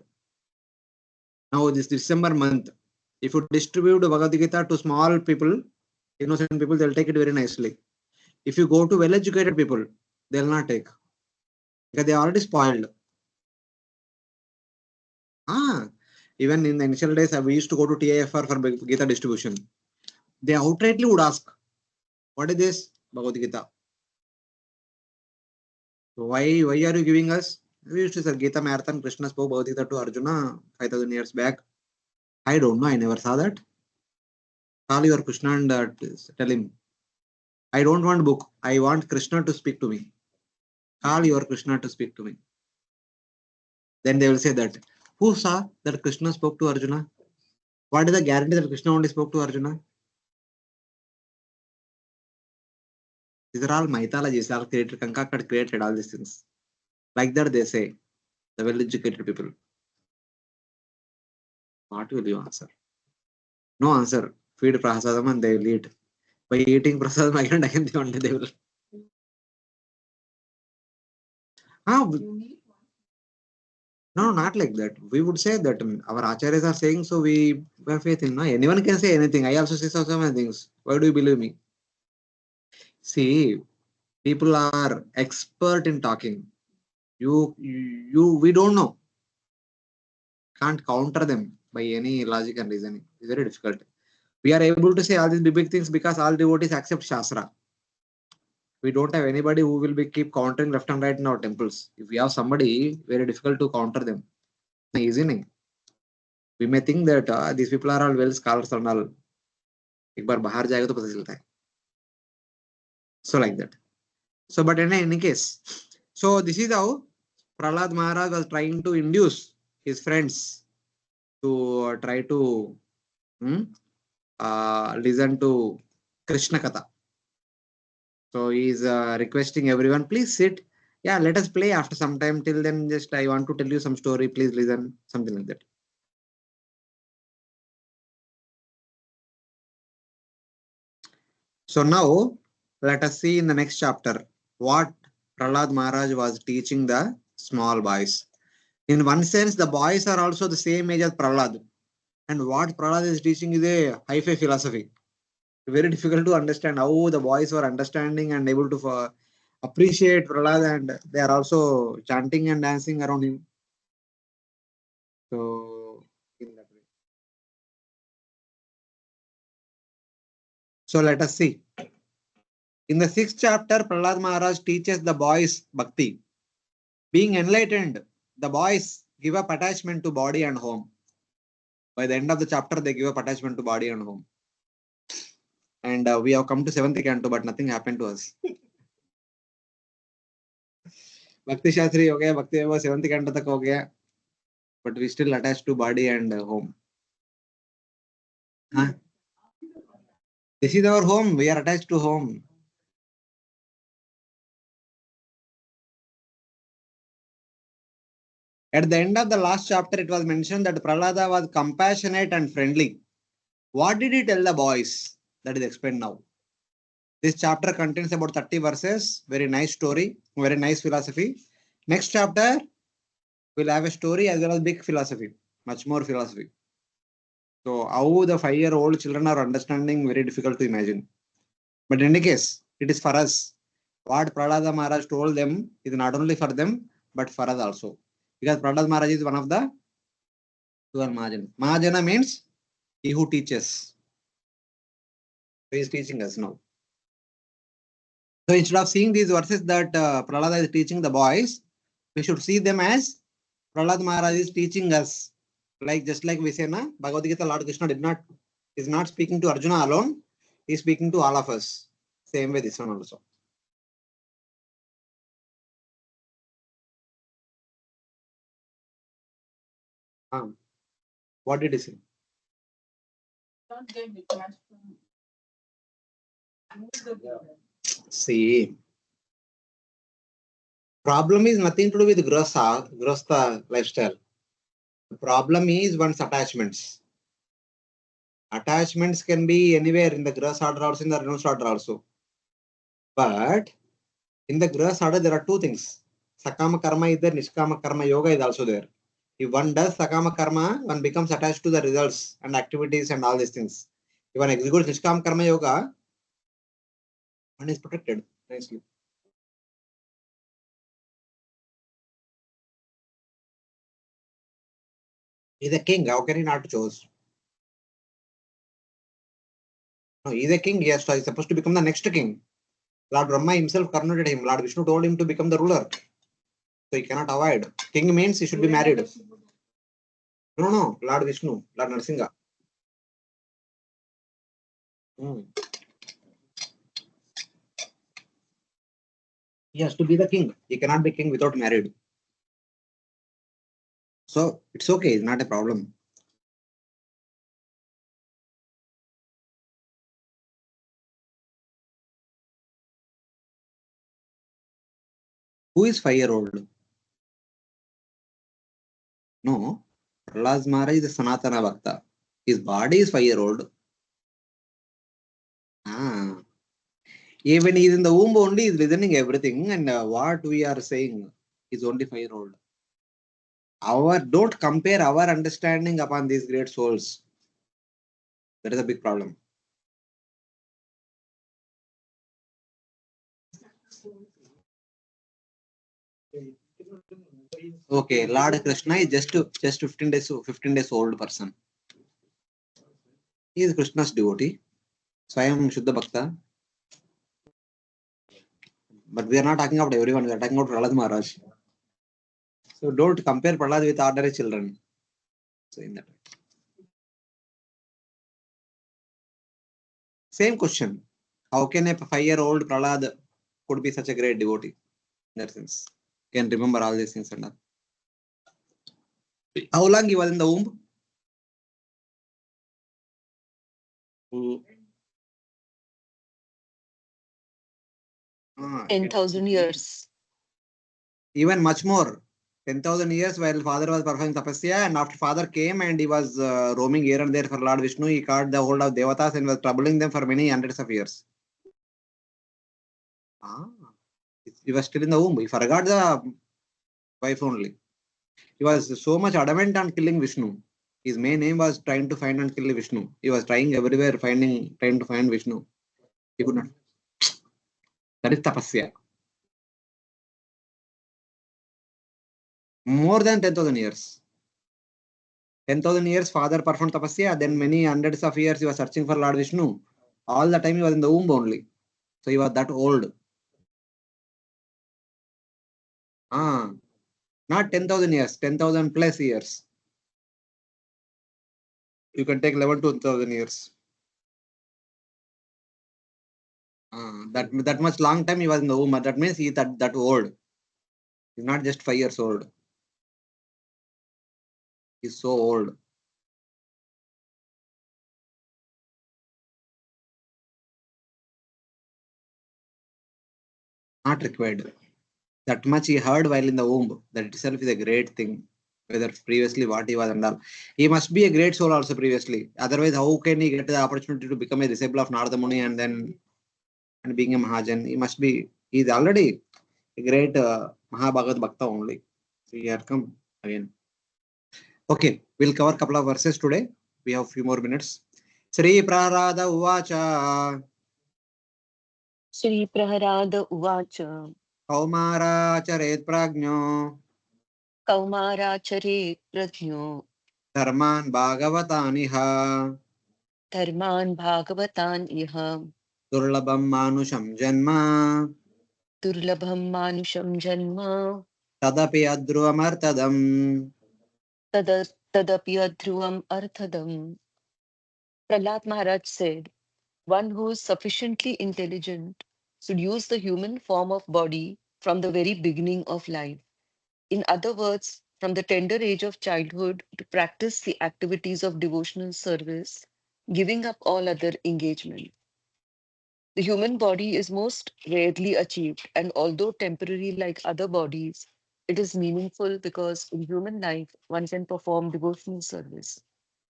Now this December month, if you distribute Bhagavad Gita to small people, innocent people, they'll take it very nicely. If you go to well-educated people, they'll not take. Because they are already spoiled. Even in the initial days, we used to go to TIFR for Gita distribution. They outrightly would ask, what is this? Bhagavad Gita. So why are you giving us? We used to say Gita Marathon, Krishna spoke Bhagavad Gita to Arjuna 5,000 years back. I don't know, I never saw that. Call your Krishna and tell him, I don't want book. I want Krishna to speak to me. Call your Krishna to speak to me. Then they will say that, who saw that Krishna spoke to Arjuna? What is the guarantee that Krishna only spoke to Arjuna? These are all mythologies, all created, concocted, created, all these things. Like that they say, the well-educated people. What will you answer? No answer. Feed prasadam and they will eat. By eating prasadam again they will. No, not like that. We would say that our acharyas are saying, so we have faith in. No, anyone can say anything. I also say so many things. Why do you believe me? See, people are expert in talking. We don't know. Can't counter them. by any logic and reasoning. It's very difficult. We are able to say all these big things because all devotees accept Shastra. We don't have anybody who will be keep countering left and right in our temples. If we have somebody, very difficult to counter them. Easy नहीं. We may think that these people are all well scholars and all. एक बार बाहर जाएगा तो पता चलता है. So like that. So, but in any case, so this is how Prahlad Maharaj was trying to induce his friends to try to listen to Krishna Katha. So he is requesting everyone, please sit. Yeah, let us play after some time. Till then, just I want to tell you some story. Please listen. Something like that. So now, let us see in the next chapter what Prahlad Maharaj was teaching the small boys. In one sense, the boys are also the same age as Prahlad. And what Prahlad is teaching is a high-fi philosophy. Very difficult to understand how the boys were understanding and able to appreciate Prahlad, and they are also chanting and dancing around him. So, in that way. So let us see. In the 6th chapter, Prahlad Maharaj teaches the boys Bhakti. Being enlightened, the boys give up attachment to body and home. By the end of the chapter, they give up attachment to body and home. And we have come to 7th canto, but nothing happened to us. Bhakti Shastri ho gaya, Bhakti Vaibhav 7th canto tak ho gaya, but we still attached to body and home. Huh? This is our home. We are attached to home. At the end of the last chapter, it was mentioned that Prahlada was compassionate and friendly. What did he tell the boys? That is explained now. This chapter contains about 30 verses. Very nice story. Very nice philosophy. Next chapter will have a story as well as big philosophy. Much more philosophy. So how the 5-year-old children are understanding, very difficult to imagine. But in any case, it is for us. What Prahlada Maharaj told them is not only for them, but for us also. Because Prahlada Maharaj is one of the 12 Mahajana. Mahajana means he who teaches. He is teaching us now. So instead of seeing these verses that Prahlada is teaching the boys, we should see them as Prahlad Maharaj is teaching us. Like just like we say, na, Bhagavad Gita, Lord Krishna is not speaking to Arjuna alone. He is speaking to all of us. Same way this one also. What did he say? See, problem is nothing to do with grasta lifestyle. The problem is one's attachments. Attachments can be anywhere in the grass order also, in the renounced order also. But in the grass order, there are two things. Sakama karma is there, Nishkama karma yoga is also there. If one does Sakama karma, one becomes attached to the results and activities and all these things. If one executes Nishkama karma yoga, one is protected nicely. He's a king. How can he not choose? No, he's a king. He's supposed to become the next king. Lord Brahma himself coronated him. Lord Vishnu told him to become the ruler. So he cannot avoid. King means he should be married. No. Lord Vishnu, Lord Narsinga. He has to be the king. He cannot be king without married. So it's okay. It's not a problem. Who is 5-year-old? No. Prahlad Maharaj is a Sanatana Bhakta. His body is 5-year-old. Even he is in the womb only, he is listening everything, and what we are saying is only 5-year-old. Don't compare our understanding upon these great souls. That is a big problem. Okay, Lord Krishna is just 15 days old person. He is Krishna's devotee. Swayam Shuddha Bhakta. But we are not talking about everyone. We are talking about Prahlad Maharaj. So don't compare Prahlad with ordinary children. So in that same question. How can a 5-year-old Prahlad could be such a great devotee? In that sense, can remember all these things and all. How long he was in the womb? Ah, 10,000 years. even much more. 10,000 years while father was performing tapasya, and after father came and he was roaming here and there for Lord Vishnu, he caught the hold of devatas and was troubling them for many hundreds of years. Ah, he was still in the womb. He forgot the wife only. He was so much adamant on killing Vishnu. His main aim was trying to find and kill Vishnu. He was trying everywhere, trying to find Vishnu. He could not. That is tapasya. More than 10,000 years. 10,000 years, father performed tapasya. Then many hundreds of years, he was searching for Lord Vishnu. All the time, he was in the womb only. So he was that old. Ah, not 10,000 years, 10,000 plus years. You can take 11 to 1,000 years. That much long time he was in the womb. That means he that old. He's not just 5 years old. He's so old. Not required. That much he heard while in the womb. That itself is a great thing. Whether previously what he was and all. He must be a great soul also previously. Otherwise, how can he get the opportunity to become a disciple of Narada Muni and then and being a Mahajan? He must be. He's already a great Mahabhagat Bhakta only. So here come again. Okay, we'll cover a couple of verses today. We have a few more minutes. Sri Prahlada Uvacha Shri Prahlada Uvacha Kaumara Charet Prajno Kaumara Prajno Dharman Bhagavataniha Dharman Bhagavatan Iha Durlabam Manusham Janma Durlabham Manusham Janma Tadapi Adruvamartadam. Tadapi Adhruvam Arthadam. Prahlad Maharaj said, one who is sufficiently intelligent should use the human form of body from the very beginning of life. In other words, from the tender age of childhood to practice the activities of devotional service, giving up all other engagement. The human body is most rarely achieved, and although temporary like other bodies, it is meaningful because in human life one can perform devotional service.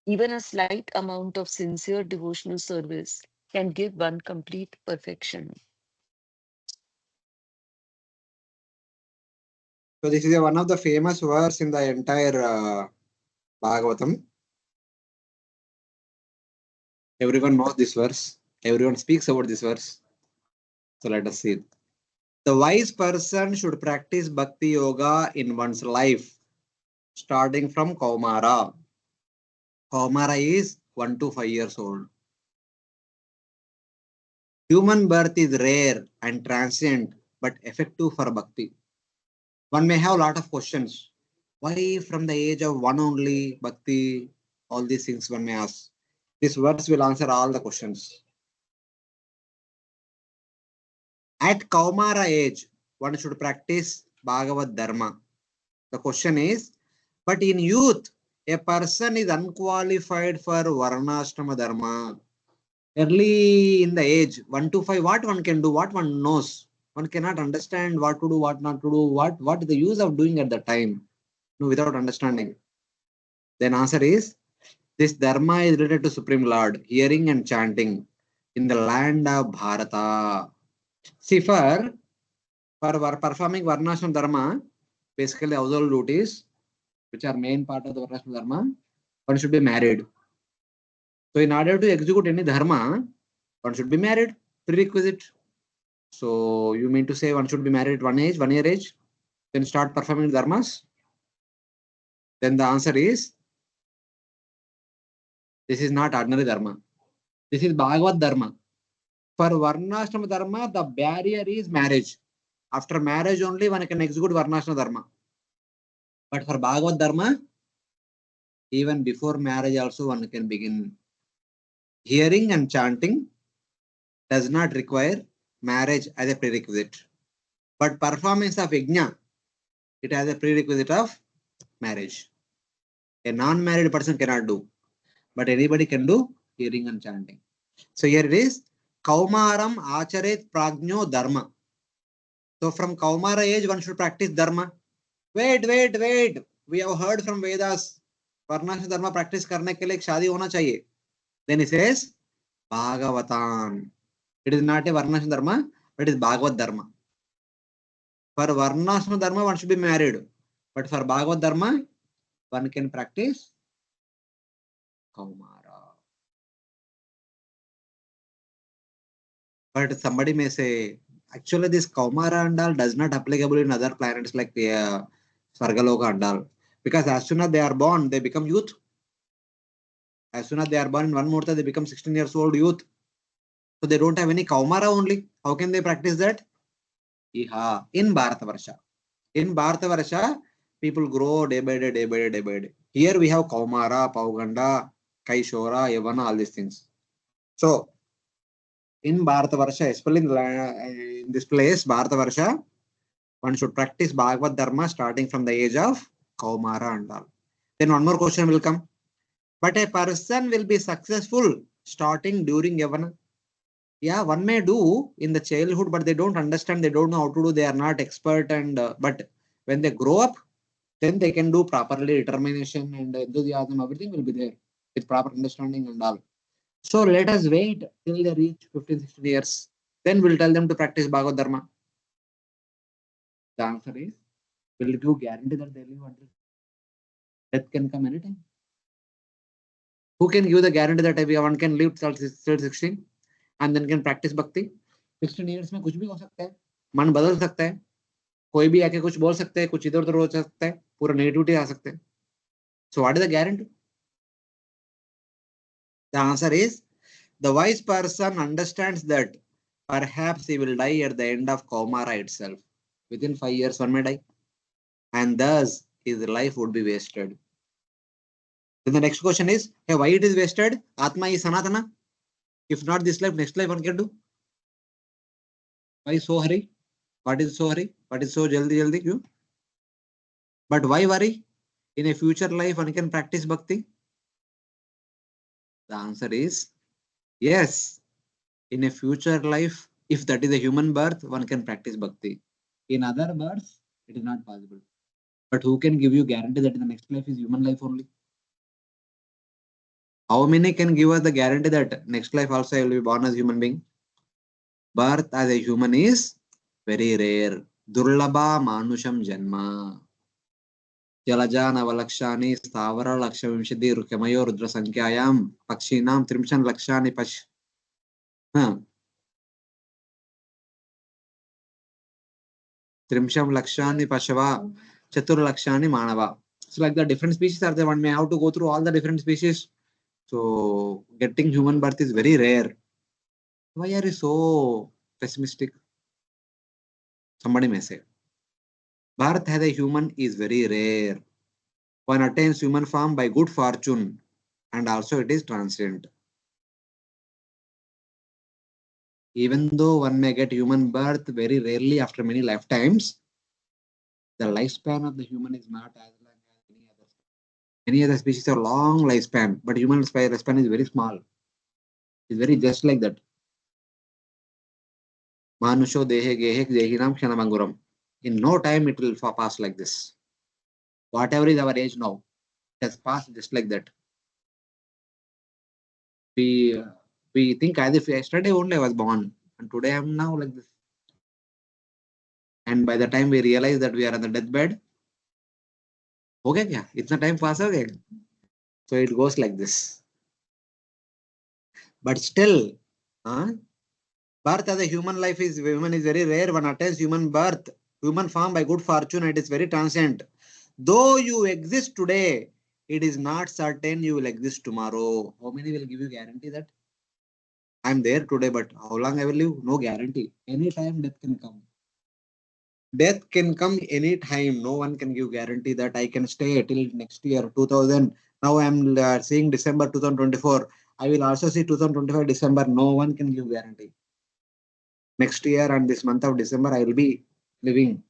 Even a slight amount of sincere devotional service can give one complete perfection. So this is one of the famous verse in the entire Bhagavatam. Everyone knows this verse. Everyone speaks about this verse. So let us see. The wise person should practice Bhakti Yoga in one's life, starting from Kaumara. Kaumara is 1 to 5 years old. Human birth is rare and transient, but effective for Bhakti. One may have a lot of questions. Why from the age of 1 only Bhakti? All these things one may ask. This verse will answer all the questions. At Kaumara age, one should practice Bhagavad Dharma. The question is, but in youth, a person is unqualified for Varnashrama Dharma. Early in the age, 1 to 5, what one can do, what one knows. One cannot understand what to do, what not to do, what is the use of doing at the time, no, without understanding. Then answer is, this Dharma is related to Supreme Lord, hearing and chanting in the land of Bharata. See, for performing Varnashram Dharma, basically household duties, which are main part of the Varnashram Dharma, one should be married. So in order to execute any Dharma, one should be married, prerequisite. So you mean to say one should be married at 1 year age, then start performing Dharmas? Then the answer is, this is not ordinary dharma. This is Bhagavad dharma. For Varnashrama dharma, the barrier is marriage. After marriage only one can execute Varnashrama dharma. But for Bhagavad dharma, even before marriage also one can begin. Hearing and chanting does not require marriage as a prerequisite. But performance of yajna, it has a prerequisite of marriage. A non-married person cannot do, but anybody can do hearing and chanting. So here it is, Kaumaram acharet prajno dharma. So from Kaumara age, one should practice dharma. Wait. We have heard from Vedas, Varnashram dharma practice करने के लिए एक शादी होना चाहिए. Then he says, Bhagavatam. It is not a Varnashram dharma, but it is Bhagavad dharma. For Varnashram dharma, one should be married. But for Bhagavad dharma, one can practice Kaumara. But somebody may say, actually this Kaumara and all does not applicable in other planets like the Svargaloka and all. Because as soon as they are born, they become youth. As soon as they are born in one Murta, they become 16 years old youth. So they don't have any Kaumara only. How can they practice that? Iha, in Bharatavarsha. In Bharatavarsha, people grow day by day. Here we have Kaumara, Pauganda, Kaishora, Yavana, all these things. So, in Bharatavarsha, especially in this place, Bharatavarsha, one should practice Bhagavad Dharma starting from the age of Kaumara and all. Then one more question will come. But a person will be successful starting during Yavana. Yeah, one may do in the childhood, but they don't understand, they don't know how to do, they are not expert. And but when they grow up, then they can do properly. Determination and enthusiasm, everything will be there with proper understanding and all. So let us wait till they reach 15-16 years. Then we'll tell them to practice Bhagavad Dharma. The answer is, will you guarantee that they'll live until death can come anytime? Who can give the guarantee that everyone can live till 16 and then can practice Bhakti? 16 years में कुछ भी हो सकता है, मन बदल सकता है, कोई भी आके कुछ बोल सकता है, कुछ इधर उधर हो सकता है, पूरा नेगेटिविटी आ सकता है. So what is the guarantee? The answer is, the wise person understands that perhaps he will die at the end of Kaumara itself. Within 5 years, one may die. And thus, his life would be wasted. Then the next question is, hey, why it is wasted? Atma is Sanatana. If not this life, next life one can do. Why so hurry? What is so hurry? What is so jaldi? You? But why worry? In a future life, one can practice Bhakti. The answer is, yes. In a future life, if that is a human birth, one can practice Bhakti. In other births, it is not possible. But who can give you guarantee that in the next life is human life only? How many can give us the guarantee that next life also I will be born as human being? Birth as a human is very rare. Durlabha manusham janma. Jalaja navalakshani stavara lakshavimshadi rukamayo rudra sankhayam pakshinam trimshan lakshani pash. Trimsham lakshani pashava chatur lakshani manava. So like the different species are there, one may have to go through all the different species. So getting human birth is very rare. Why are you so pessimistic? Somebody may say. Birth as a human is very rare. One attains human form by good fortune, and also it is transient. Even though one may get human birth very rarely after many lifetimes, the lifespan of the human is not as long as any other. Many other species have long lifespan, but human lifespan is very small. It's very just like that. Manusho dehe gehe dehinam ksanamanguram. In no time it will pass like this. Whatever is our age now, it has passed just like that. We think as if yesterday only I was born, and today I am now like this. And by the time we realize that we are on the deathbed, हो गया क्या? इतना time pass हो गया? So it goes like this. But still, birth as a human is very rare. One attains human birth, human form by good fortune, it is very transient. Though you exist today, it is not certain you will exist tomorrow. How many will give you guarantee that? I'm there today, but how long I will live? No guarantee. Anytime death can come. Death can come anytime. No one can give guarantee that I can stay till next year, 2000. Now I'm seeing December 2024. I will also see 2025 December. No one can give guarantee. Next year and this month of December, I will be living.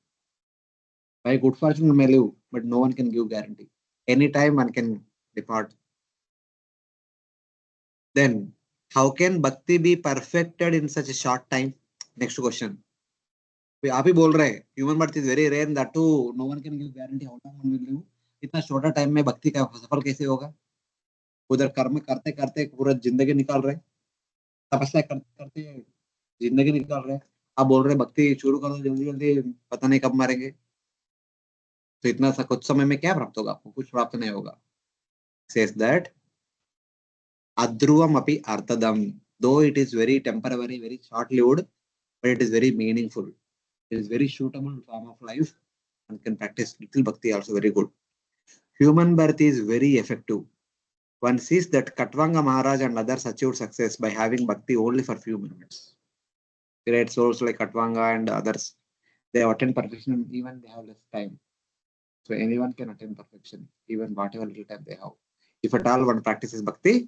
By good fortune, I may live, but no one can give guarantee. Anytime one can depart. Then, how can Bhakti be perfected in such a short time? Next question. आप ही बोल रहे हैं human birth is very rare that too no one can give guarantee how long one will live इतना छोटा time में भक्ति का सफल कैसे होगा उधर कर्म करते करते पूरा जिंदगी निकाल रहे तपस्या करते करते जिंदगी निकाल रहे आप बोल रहे भक्ति शुरू करो जल्दी जल्दी पता नहीं कब मरेंगे तो इतना सा कुछ समय में क्या प्राप्त होगा आपको कुछ प्राप्त नहीं होगा says that adruvam api artadam though it is very temporary very short lived but it is very meaningful it is very suitable form of life and can practice little bhakti also very good. Human birth is very effective. One sees that Katvanga Maharaj and others achieved success by having bhakti only for few minutes. Great souls like Katvanga and others, they have attained perfection even they have less time. So anyone can attain perfection, even whatever little time they have. If at all one practices bhakti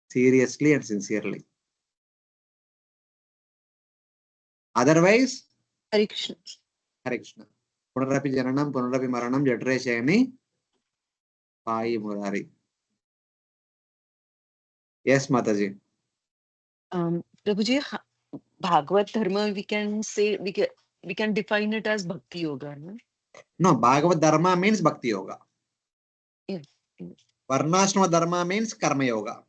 seriously and sincerely. Otherwise, Hare Krishna. Hare Krishna. Punarapi Jananam, Punarapi Maranam, Jatre Shayani, Pai Murari. Yes, Mataji. Prabhuji, Bhagavad Dharma, we can say, we can define it as Bhakti Yoga, no? No, Bhagavad Dharma means Bhakti Yoga. Yes. Yes. Varnashrama Dharma means Karma Yoga.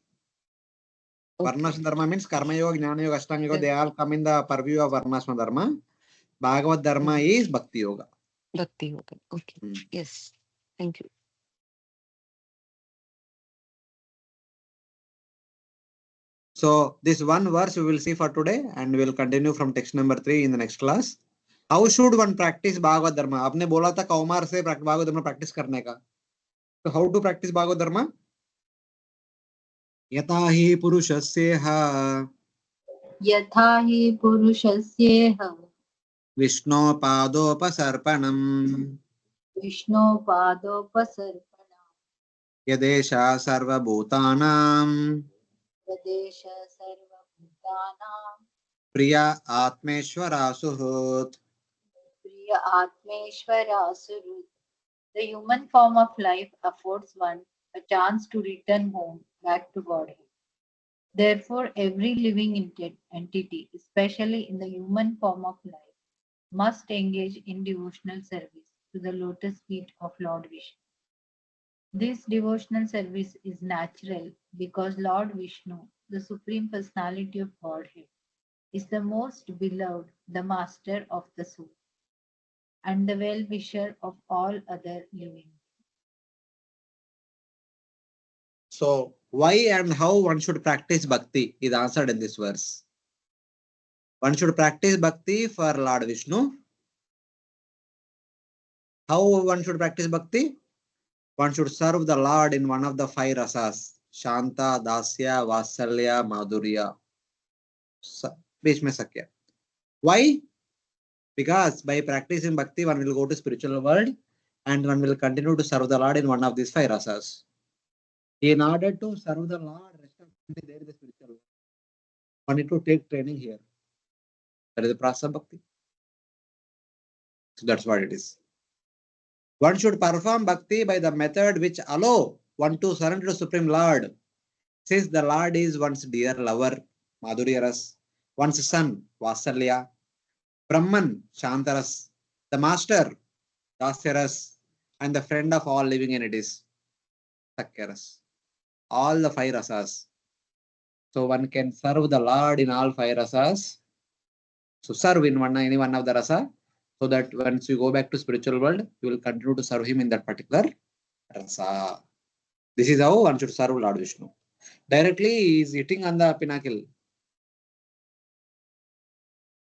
Okay. Varnashrama Dharma means Karma Yoga, Jnana Yoga, Ashtanga Yoga. Yes. They all come in the purview of Varnashrama Dharma. Bhagavad Dharma is Bhakti Yoga. Bhakti Yoga. Okay. Yes. Thank you. So this one verse we will see for today and we will continue from text number 3 in the next class. How should one practice Bhagavad Dharma? आपने बोला था कौमार से Bhagavad Dharma practice करने का. So how to practice Bhagavad Dharma? यथा हि पुरुषस्येह यथा हि पुरुषस्येह विष्णो पादोपसर्पणम् विष्णोपादोपसर्पणम् यदेषा सर्वभूतानां प्रदेश सर्वभूतानां प्रिया आत्मेश्वरासुहृत्. प्रिय आत्मेश्वरासुरुत्. The human form of life affords one a chance to return home back to Godhead. Therefore, every living entity, especially in the human form of life, must engage in devotional service to the lotus feet of Lord Vishnu. This devotional service is natural because Lord Vishnu, the Supreme Personality of Godhead, is the most beloved, the master of the soul, and the well-wisher of all other living. So why and how one should practice bhakti is answered in this verse. One should practice bhakti for Lord Vishnu. How one should practice bhakti? One should serve the Lord in one of the 5 rasas. Shanta, Dasya, Vasalya, Madhurya. Beech mein sakya. Why? Because by practicing bhakti, one will go to spiritual world and one will continue to serve the Lord in one of these 5 rasas. In order to serve the Lord, rest of the day there is a spiritual world. One need to take training here. That is the process of bhakti. So that's what it is. One should perform bhakti by the method which allow one to surrender to Supreme Lord. Since the Lord is one's dear lover, Madhurya Ras, one's son, Vasalya, Brahman, Shantaras, the master, Dasyaras, and the friend of all living entities, Sakyaras. All the 5 rasas. So one can serve the Lord in all 5 rasas. So serve in any one of the rasa, so that once you go back to spiritual world, you will continue to serve him in that particular rasa. This is how one should serve Lord Vishnu. Directly he is sitting on the pinnacle.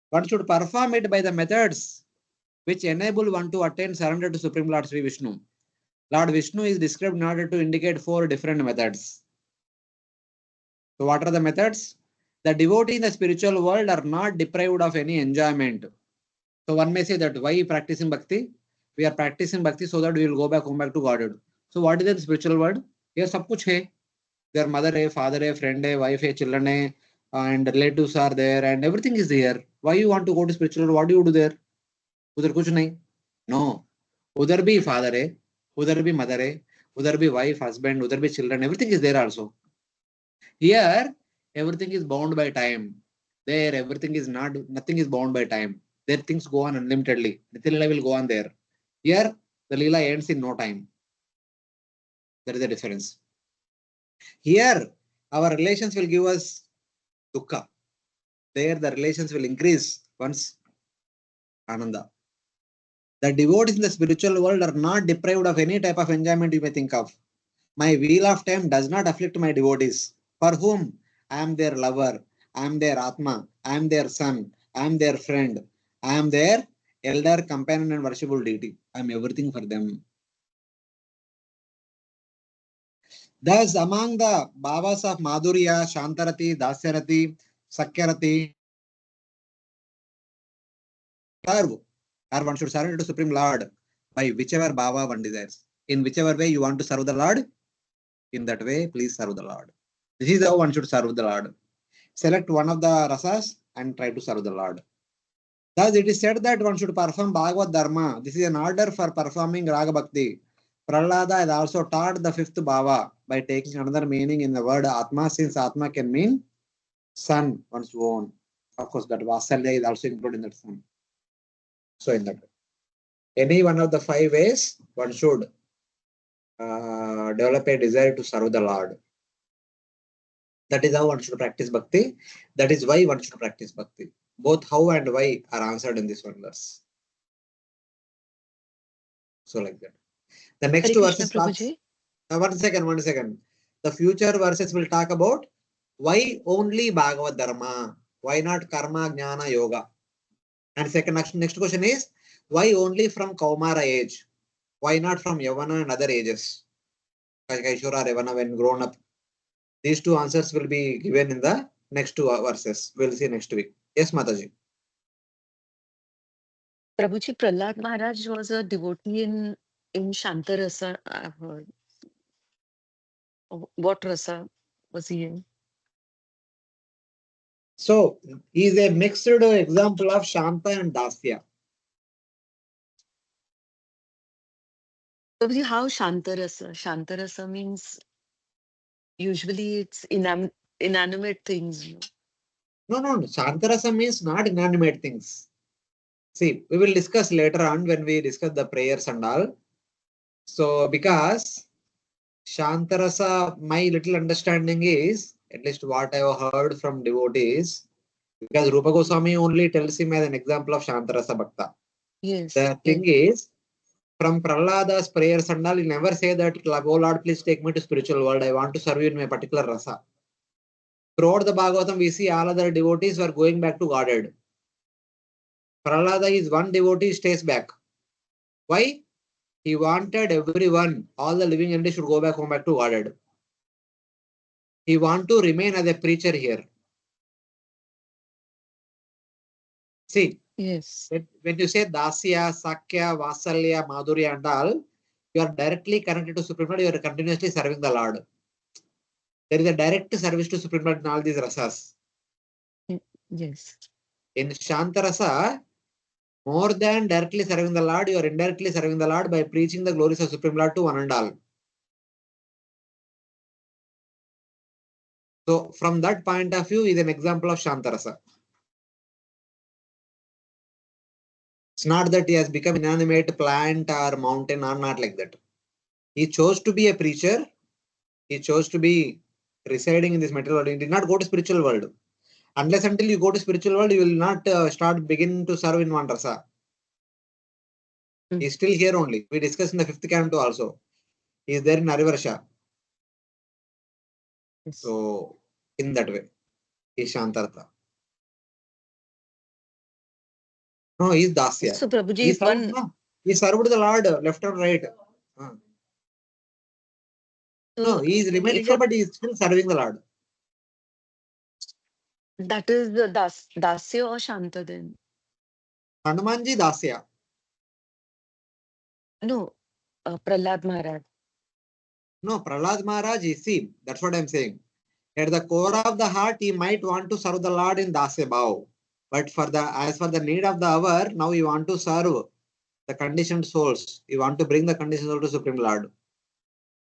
One should perform it by the methods which enable one to attain surrender to Supreme Lord Sri Vishnu. Lord Vishnu is described in order to indicate 4 different methods. So what are the methods? The devotee in the spiritual world are not deprived of any enjoyment. So one may say that why practicing bhakti? We are practicing bhakti so that we will go back home back to Godhead. So what is the spiritual world? Here sab kuch hai. Their mother hai, father hai, friend hai, wife hai, children hai, and relatives are there, and everything is there. Why you want to go to spiritual world? What do you do there? उधर कुछ नहीं. No. उधर भी father है, उधर भी mother है, उधर भी wife, husband, उधर भी children. Everything is there also. Here, everything is bound by time. There, everything is not. Nothing is bound by time. There, things go on unlimitedly. Nitya Leela will go on there. Here, the Leela ends in no time. There is a difference. Here, our relations will give us dukkha. There, the relations will increase once ananda. The devotees in the spiritual world are not deprived of any type of enjoyment you may think of. My wheel of time does not afflict my devotees, for whom I am their lover, I am their Atma, I am their son, I am their friend, I am their elder, companion, and worshipful deity. I am everything for them. Thus, among the Bhavas of Madhurya, Shantarati, Dasyarati, Sakyarati, serve, or one should surrender to Supreme Lord by whichever Bhava one desires. In whichever way you want to serve the Lord, in that way, please serve the Lord. This is how one should serve the Lord. Select one of the rasas and try to serve the Lord. Thus, it is said that one should perform Bhagavad Dharma. This is an order for performing Raga Bhakti. Prahlada has also taught the 5th Bhava by taking another meaning in the word Atma, since Atma can mean son, one's own. Of course, that Vasalya is also included in that son. So, in that way, any one of the 5 ways, one should develop a desire to serve the Lord. That is how one should practice bhakti. That is why one should practice bhakti. Both how and why are answered in this one verse. So like that. The next Hare two Krishna, verses talks. Prabhuji. One second. The future verses will talk about why only Bhagavad Dharma. Why not Karma, Jnana, Yoga? And next question is why only from Kaumara age? Why not from Yavana and other ages? Like Aishwara, Yavana when grown up. These two answers will be given in the next 2 verses. We'll see next week. Yes, Mataji. Prabhuji, Prahlad Maharaj was a devotee in Shantarasa, I've heard. What rasa was he in? So, he is a mixed example of Shanta and Dasya. Prabhuji, how Shantarasa? Shantarasa means usually it's inanimate things. No. Shantarasa means not inanimate things. See, we will discuss later on when we discuss the prayers and all. So, because Shantarasa, my little understanding is, at least what I have heard from devotees, because Rupa Goswami only tells him as an example of Shantarasa Bhakta. Yes. The thing is, from Prahlada's prayers and all, he never say that, oh Lord, please take me to spiritual world. I want to serve you in my particular rasa. Throughout the Bhagavatam, we see all other devotees were going back to Godhead. Prahlada is one devotee, stays back. Why? He wanted everyone, all the living entities should go back home back to Godhead. He want to remain as a preacher here. See, Yes. when you say Dasya, Sakya, Vasalya, Madhurya and all, you are directly connected to Supreme Lord, you are continuously serving the Lord. There is a direct service to Supreme Lord in all these rasas. Yes. In Shantarasa, more than directly serving the Lord, you are indirectly serving the Lord by preaching the glories of Supreme Lord to one and all. So, from that point of view, is an example of Shantarasa. It's not that he has become inanimate plant or mountain or not like that. He chose to be a preacher. He chose to be residing in this material world. He did not go to spiritual world. Unless until you go to spiritual world, you will not begin to serve in one rasa. He is still here only. We discussed in the 5th canto also. He is there in Arivarsha. Yes. So, in that way, he is Shantartha. No, he is Dasya. So Prabhuji He is served, one. no? He served the Lord left and right. No, So he is remaining if here, but he is still serving the Lord. that is the Dasya or Shanta then? Hanumanji Dasya. No, Prahlad Maharaj. No, Prahlad Maharaj is seen. That's what I'm saying. At the core of the heart, he might want to serve the Lord in Dasya Bhav. But as for the need of the hour, now you want to serve the conditioned souls. You want to bring the conditioned soul to Supreme Lord.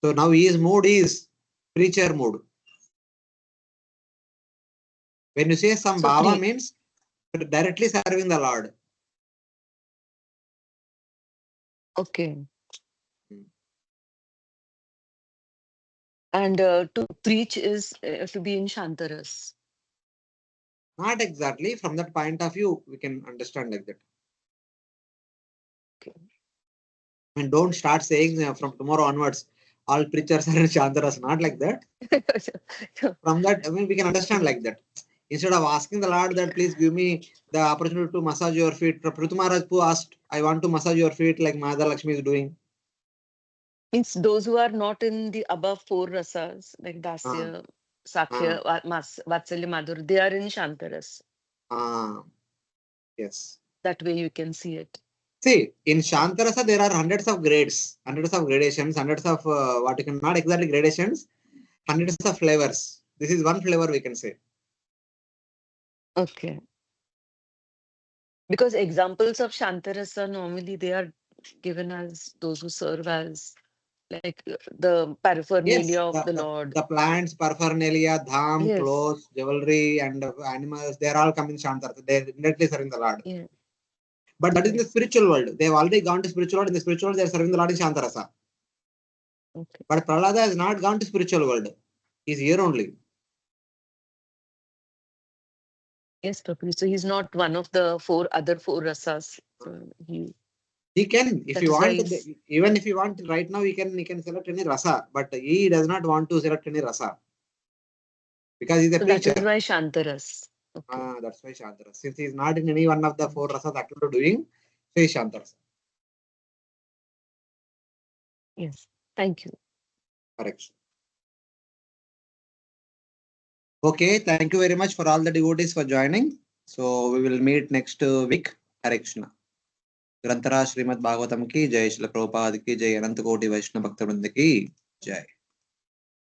So now his mood is preacher mood. When you say some So bhava means directly serving the Lord. Okay. And to preach is to be in Shantaras. Not exactly. From that point of view, we can understand like that. Okay. I mean, don't start saying from tomorrow onwards, all preachers are in Shantaras. Not like that. From that, I mean, we can understand like that. Instead of asking the Lord that, please give me the opportunity to massage your feet. Prithu Maharaj asked, I want to massage your feet like Mother Lakshmi is doing. Means those who are not in the above four rasas, like Dasya, Sakhya, Vatsalya, Madhur, they are in Shantaras. Yes. That way you can see it. See, in Shantarasa, there are hundreds of grades, hundreds of gradations, hundreds of what you can, not exactly gradations, hundreds of flavors. This is one flavor we can say. Okay. Because examples of Shantarasa normally they are given as those who serve as like the paraphernalia Yes, of the Lord. the plants, paraphernalia, dham, Yes. clothes, jewelry, and animals, they are all coming Shantarasa. They are directly serving the Lord. Yeah. But that is in the spiritual world. They have already gone to spiritual world. In the spiritual world, they are serving the Lord in Shantarasa. Okay. But Prahlada has not gone to spiritual world. He is here only. Yes, Prabhu. So he's not one of the other four rasas. So He can, if that you is why want, even if you want right now, he can select any rasa, but he does not want to select any rasa because he's a so that preacher. is why Shantaras. Okay. That's why Shantara. Since he is not in any one of the four rasas actively doing, so he is Shantara. Yes. Thank you. Correct. Okay, thank you very much for all the devotees for joining. So we will meet next week. Hare Krishna. ग्रंथराज Shrimad Bhagavatam की जय, श्रील प्रभुपाद की जय, अनंत कोटि वैष्णव भक्त वृंद की जय.